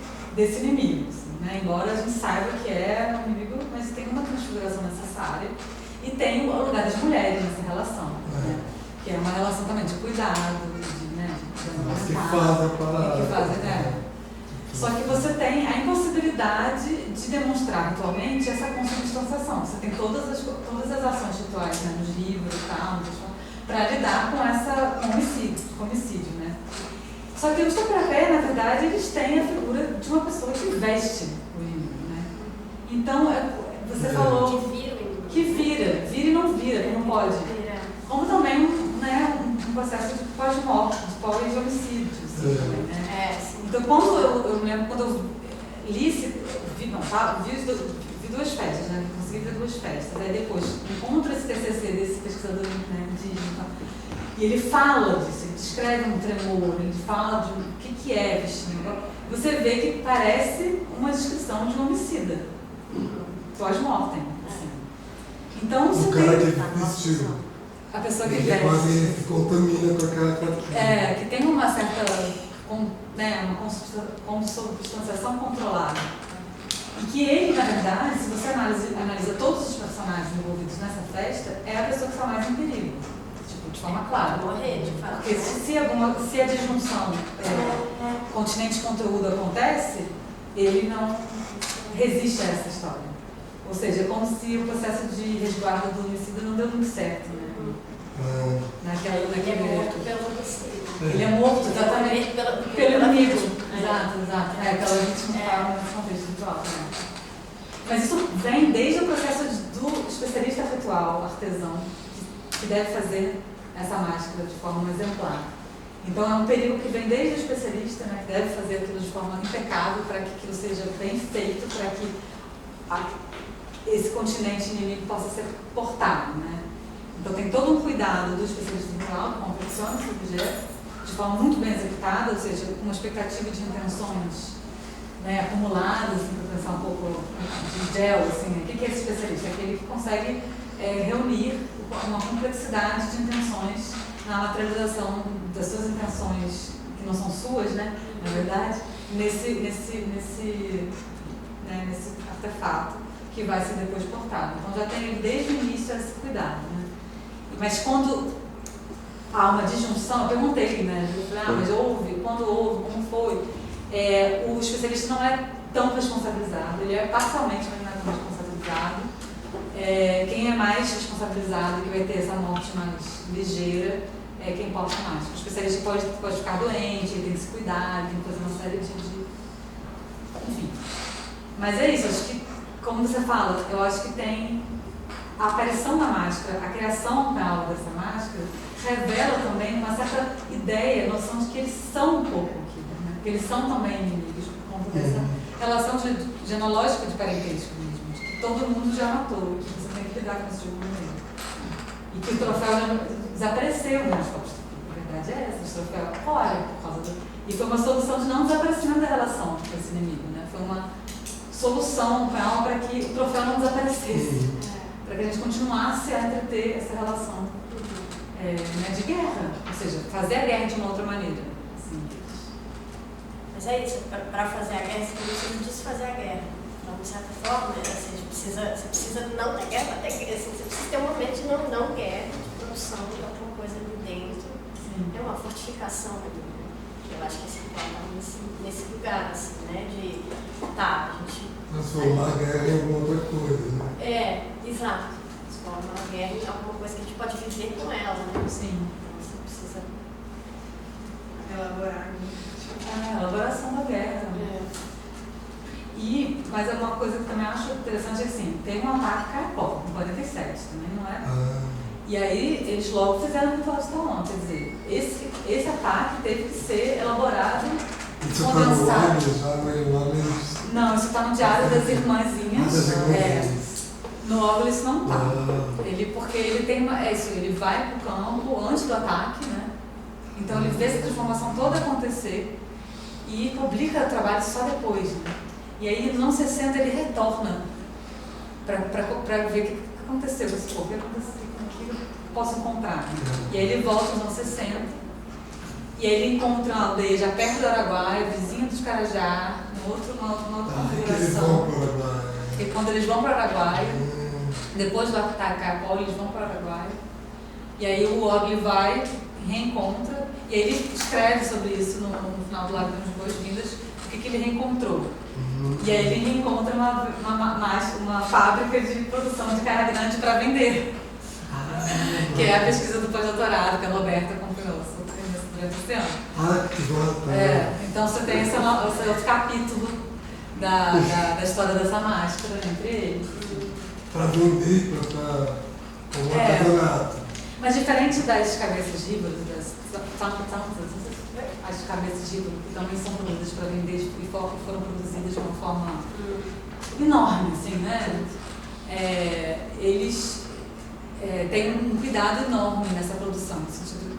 inimigo, assim, né? Embora a gente saiba que é um inimigo, mas tem uma transfiguração necessária e tem o lugar das mulheres nessa relação, né? Que é uma relação também de cuidado, que fazem para... né? Só que você tem a impossibilidade de demonstrar ritualmente essa consubstanciação. Você tem todas as ações rituais, né, nos livros e tal, para lidar com homicídio, né? Só que os Tupi-Pé, na verdade, eles têm a figura de uma pessoa que veste o inimigo, né? Então, você falou que vira e não vira, que não pode. Como também um processo de pós-morte, de pós-homicídio, assim, também, né? Então, eu me lembro quando eu vi duas festas, né? Consegui ver duas festas. Aí depois encontro esse TCC desse pesquisador, né, indígena, e ele fala disso, ele descreve um tremor, ele fala de o que é vestimento. Você vê que parece uma descrição de um homicida, pós-mortem. Assim. Então, o cara que vestiu. A pessoa que veste. Quase se contamina com aquela... que tem uma certa... uma consubstanciação controlada. E que ele, na verdade, se você analisa todos os personagens envolvidos nessa festa, é a pessoa que está mais em perigo. Tipo, de forma clara. Porque se a disjunção continente-conteúdo acontece, ele não resiste a essa história. Ou seja, é como se o processo de resguardo do homicida não deu muito certo, né? Ele é morto pelo homicídio. Ele é morto, exatamente, pelo inimigo. Exato. Aquela vítima nesse contexto ritual. Né? Mas isso vem desde o processo do especialista ritual, artesão, que deve fazer essa máscara de forma exemplar. Então é um perigo que vem desde o especialista, né, que deve fazer aquilo de forma impecável para que aquilo seja bem feito, para que esse continente inimigo possa ser portado, né? Então tem todo um cuidado do especialista ritual que confecciona esse objeto de forma muito bem executada, ou seja, com uma expectativa de intenções, né, acumuladas, assim, para pensar um pouco de gel, assim, o que é esse especialista? É aquele que consegue reunir uma complexidade de intenções na materialização das suas intenções, que não são suas, né, na verdade, nesse artefato que vai ser depois portado. Então já tem desde o início esse cuidado, né? Mas quando há uma disjunção, eu perguntei, né? Eu falei, mas quando houve, como foi? O especialista não é tão responsabilizado, ele é parcialmente, mas não é tão responsabilizado. Quem é mais responsabilizado, que vai ter essa morte mais ligeira, é quem porta mais. O especialista pode ficar doente, ele tem que se cuidar, ele tem que fazer uma série de... Enfim. Mas é isso, acho que, como você fala, eu acho que tem a aparição da máscara, a criação da aula dessa máscara, revela também também uma certa ideia, noção de que eles são um pouco aquilo, né? Que eles são também inimigos por conta dessa relação genealógica de parentesco mesmo, de que todo mundo já matou, e que você tem que lidar com isso de alguma maneira. E que o troféu desapareceu nas fotos. A verdade é essa, o troféu fora por causa do... E foi uma solução de não desaparecimento da relação com esse inimigo, né? Foi uma solução para que o troféu não desaparecesse, para que a gente continuasse a entreter essa relação né, de guerra, ou seja, fazer a guerra de uma outra maneira. Assim. Mas é isso, para fazer a guerra, você precisa desfazer a guerra. Então, de certa forma, assim, você precisa não ter guerra, assim, você precisa ter um momento de não guerra, de produção de alguma coisa ali dentro. É uma fortificação ali. Eu acho que esse ritual está nesse lugar, assim, né? De a gente. Transformar a guerra em alguma outra coisa, né? Exato. Transformar a guerra em alguma coisa que a gente pode viver com ela, né? Sim. Então você precisa elaborar. A elaboração da guerra. Mas é uma coisa que eu também acho interessante, assim, tem um ataque Kaipó, em 47, também não é? E aí eles logo fizeram o ritual de Tawan, quer dizer, esse ataque teve que ser elaborado, isso condensado. Está no Óbulos? Não, isso está no Diário das Irmãzinhas. No Óbulos isso não está. Porque ele tem ele vai para o campo antes do ataque, né? Então ele vê essa transformação toda acontecer e publica o trabalho só depois, né? E aí, nos anos 60, ele retorna para ver o que aconteceu com esse povo, o que aconteceu, o que eu posso encontrar. E aí ele volta nos anos 60, e aí ele encontra uma aldeia já perto do Araguaia, vizinha dos Carajá, numa outra configuração. E quando eles vão para o Araguaia, depois do ataque Kaipó, eles vão para o Araguaia, e aí o Ogli vai, reencontra, e aí ele escreve sobre isso no final do Lágrimas de Boas-Vindas, o que ele reencontrou. E aí ele reencontra uma fábrica de produção de cara grande para vender, que é a pesquisa do pós-doutorado que a Roberta acompanhou durante esse ano. Que gosta. Então você tem esse outro capítulo da história dessa máscara entre eles. Para vender, para o artesanato. Mas diferente das cabeças ríbaras, as cabeças de que também são produzidas para vender e foram produzidas de uma forma enorme, assim, né? Eles têm um cuidado enorme nessa produção, no sentido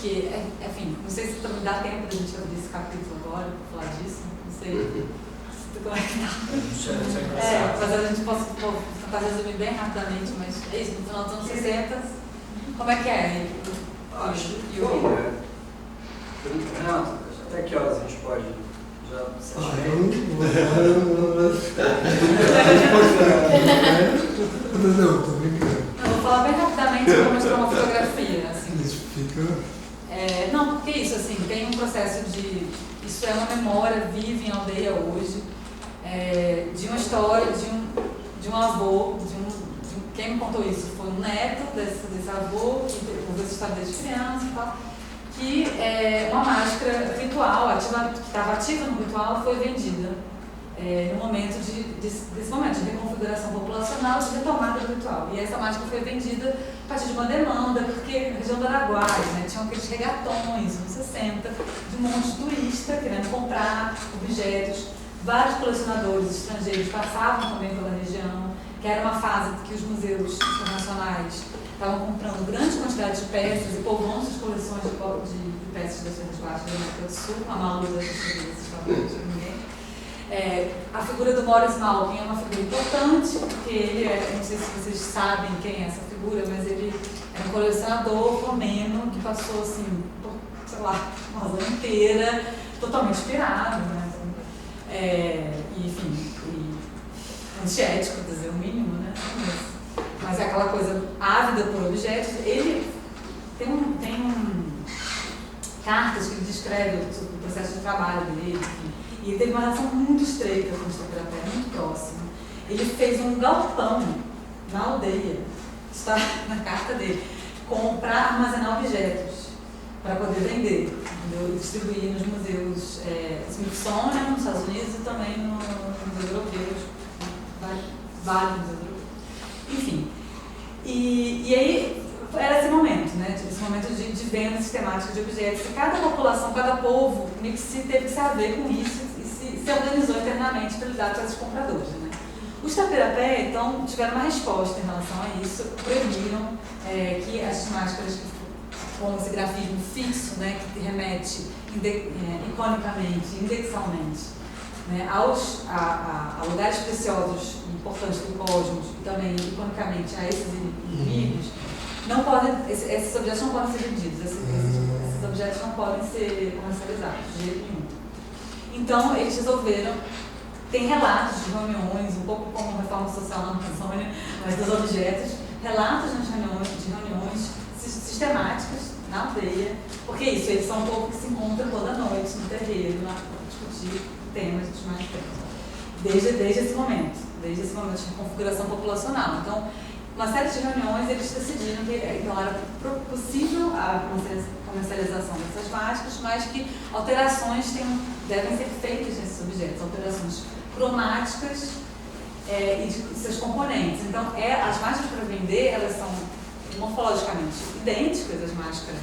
que, enfim, não sei se também dá tempo da gente abrir esse capítulo agora para falar disso, não sei como é que tá. Mas a gente pode tentar resumir bem rapidamente, mas é isso, no final dos anos 60, como é que é? Acho que Renato, até que horas a gente pode? Já se Não, tô brincando. Eu vou falar bem rapidamente para mostrar uma fotografia. Assim. Isso fica... Não, porque isso, assim, tem um processo de... Isso é uma memória viva em aldeia hoje, de uma história de um avô, quem me contou isso foi um neto desse avô, que ouviu essa história desde criança e tal, que uma máscara ritual, que estava ativa no ritual, foi vendida no momento desse momento de reconfiguração populacional, de retomada do ritual. E essa máscara foi vendida a partir de uma demanda, porque na região do Araguaia, né, tinham aqueles regatões, nos 60, de um monte de turista querendo comprar objetos. Vários colecionadores estrangeiros passavam também pela região, que era uma fase que os museus internacionais estavam comprando grande quantidade de peças e povoando suas coleções de peças das Terras Baixas da América do Sul, a Malu das histórias de ninguém. A figura do Morris Malvin é uma figura importante, porque ele não sei se vocês sabem quem é essa figura, mas ele é um colecionador romeno que passou, assim, por, sei lá, uma zona inteira, totalmente inspirado, né? Enfim, antiético, dizer o mínimo, né? Mas é aquela coisa ávida por objetos. Ele tem cartas que ele descreve sobre o processo de trabalho dele, enfim. E ele teve uma relação muito estreita com o Estoperapé, muito próxima. Ele fez um galpão na aldeia, está na carta dele, para armazenar objetos, para poder vender, entendeu? E distribuir nos museus Smithsonian, nos Estados Unidos e também nos museus europeus, vários museus europeus. Enfim, e aí era esse momento, né? Esse momento de venda sistemática de objetos. E cada população, cada povo, meio que teve que se haver com isso e se organizou internamente para lidar com esses compradores, né? Os Tapirapé, então, tiveram uma resposta em relação a isso, proibiram que as máscaras com esse grafismo fixo, né, que remete iconicamente, indexalmente, né, a lugares preciosos e importantes do cosmos e também iconicamente a esses inimigos, não podem, esses objetos não podem ser vendidos, esses objetos não podem ser comercializados de jeito nenhum. Então, eles resolveram. Tem relatos de reuniões, um pouco como reforma social na Amazônia, mas dos objetos, relatos de reuniões sistemáticas na aldeia, porque isso, eles são um povo que se encontram toda noite no terreiro, para discutir temas dos mais tempos. Desde esse momento de configuração populacional. Então, uma série de reuniões, eles decidiram que então, era possível a comercialização dessas máscaras, mas que alterações devem ser feitas nesses objetos, alterações cromáticas e de seus componentes. Então, as máscaras para vender, elas são morfologicamente idênticas às máscaras.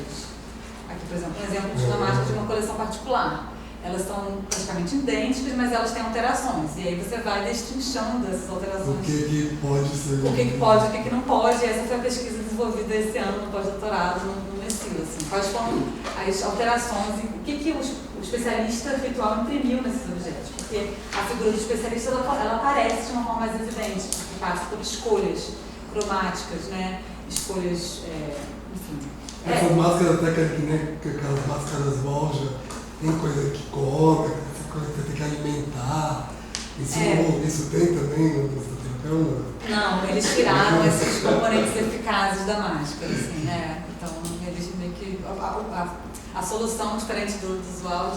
Aqui, por exemplo, um exemplo de uma máscara de uma coleção particular. Elas são praticamente idênticas, mas elas têm alterações. E aí você vai destrinchando essas alterações. O que pode ser. O que pode, o que não pode. E essa foi a pesquisa desenvolvida esse ano no pós-doutorado no Messil. Assim. Quais foram as alterações e o que o especialista ritual imprimiu nesses objetos. Porque a figura do especialista ela aparece de uma forma mais evidente, porque passa por escolhas cromáticas, né? Escolhas, enfim. Essas máscaras até que aquelas máscaras Volja, tem coisa que come, coisa que você tem que alimentar. Isso tem também no Tapirapé? Não, eles tiraram esses componentes eficazes da máscara, assim, né? Então, eles meio que. A solução diferente do usual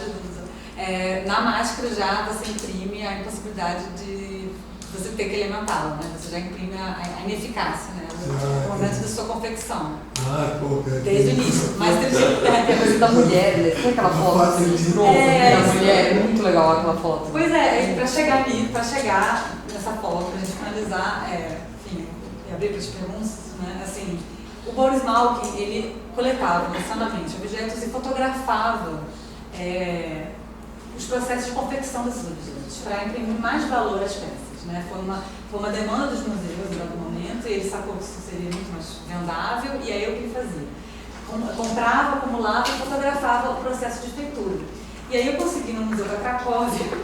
na máscara já você imprime a impossibilidade de você ter que alimentá-la, né? Você já imprime a ineficácia, né? No momento da sua confecção. Desde o início. Mas tem a coisa da mulher, né? Tem aquela foto da mulher, é muito legal aquela foto. Pois é, para chegar nessa foto, para a gente finalizar, enfim, e abrir para as perguntas, né? Assim, o Boris Malkin, ele coletava insanamente objetos e fotografava os processos de confecção desses objetos para imprimir mais valor às peças. Né? Foi uma demanda dos museus em dado momento, e ele sacou que isso seria muito mais vendável, e aí o que ele fazia? Comprava, acumulava e fotografava o processo de feitura. E aí eu consegui no Museu da Cracóvia,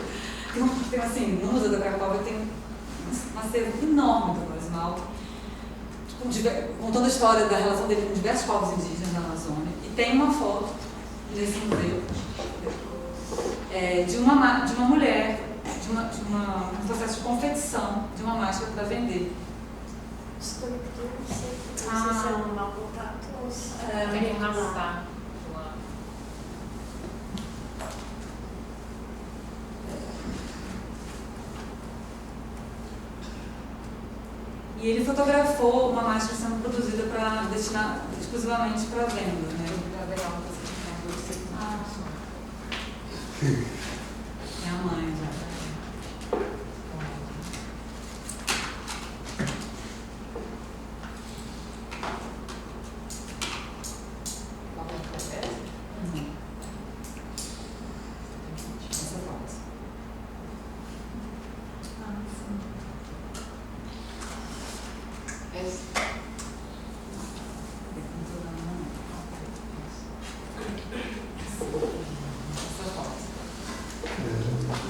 no Museu da Cracóvia tem um acervo enorme do Boris Malkin, contando a história da relação dele com diversos povos indígenas na Amazônia, e tem uma foto nesse museu de uma mulher, um processo de confecção de uma máscara para vender. Desculpa, porque eu não sei se é um mau contato ou se Tem que arrastar. E ele fotografou uma máscara sendo produzida para destinar exclusivamente para venda, né? Minha mãe já.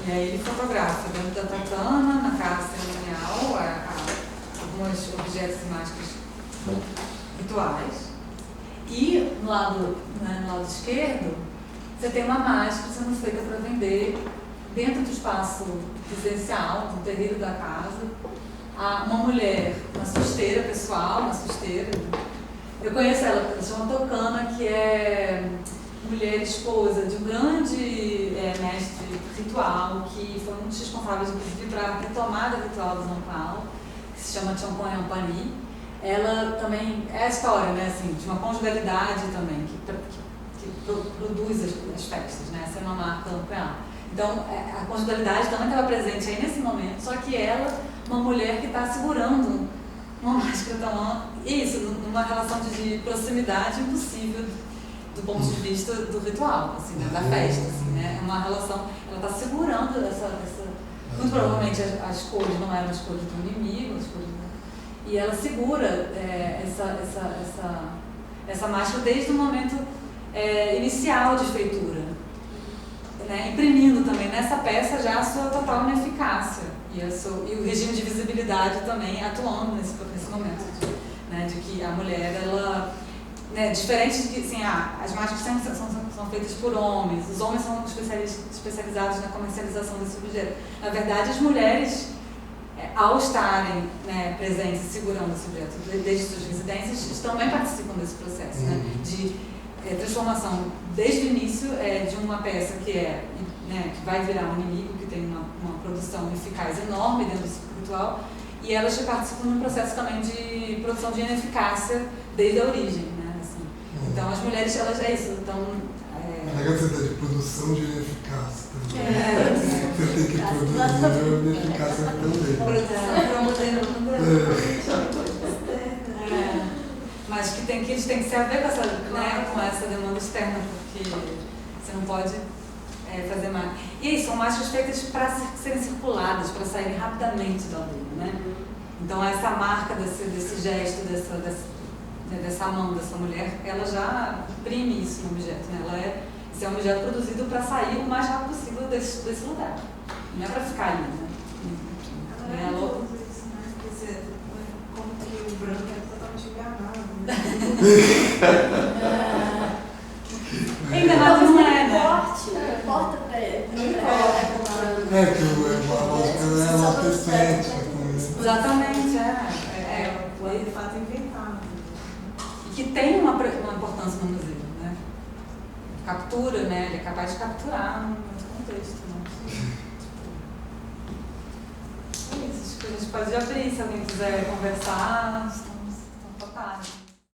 E aí ele fotografa dentro da tatama, na casa cerimonial, alguns objetos e máscaras rituais. E no lado esquerdo, você tem uma máscara sendo feita para vender dentro do espaço residencial, no terreiro da casa. Uma mulher, uma susteira pessoal, eu conheço ela, ela chama Tocana, que é mulher esposa de um grande mestre ritual, que foi um dos responsáveis, inclusive, para a retomada ritual do Zampal, que se chama Champagne Ampani. Ela também é a história, né, assim, de uma conjugalidade também, que produz as festas, né? Essa é uma marca Zampal. Então, a conjugalidade também estava presente aí nesse momento, só que ela, uma mulher que está segurando uma máscara isso, numa relação de proximidade impossível do ponto de vista do ritual, assim, né, da festa, assim, né? É uma relação, ela está segurando muito provavelmente as cores não eram as cores do inimigo, e ela segura essa máscara desde o momento inicial de feitura, né? Imprimindo também nessa peça já a sua total ineficácia e o regime de visibilidade também atuando nesse momento, né? De que a mulher, ela, né, diferente de que assim, as máscaras sempre são feitas por homens, os homens são especializados na comercialização desse objeto. Na verdade, as mulheres, ao estarem, né, presentes e segurando esse objeto desde suas residências, também participam desse processo, né, de transformação desde o início de uma peça que né, que vai virar um inimigo, que tem uma produção eficaz enorme dentro do ritual, e elas participam no processo também de produção de ineficácia desde a origem, né, assim. Então as mulheres, elas então é legal você dar de produção de ineficácia também. Você tem que produzir uma ineficácia também. Mas que eles têm que se haver com essa demanda externa, porque você não pode fazer mais. E aí, são máscaras feitas para serem circuladas, para saírem rapidamente da aluna, né? Então essa marca desse gesto, dessa mão dessa mulher, ela já imprime isso no objeto, né? Esse é um objeto produzido para sair o mais rápido possível desse lugar. Não é para ficar ali, né? É louco isso, né? Porque como que o branco é totalmente enganado, né? Ainda mais não é, né? Não importa pra ele. Que a lógica é ela estética. Exatamente, Foi de fato inventado. E que tem uma importância no museu, né? Captura, né? Ele é capaz de capturar no contexto, né? É isso, acho que a gente pode abrir, se alguém quiser conversar.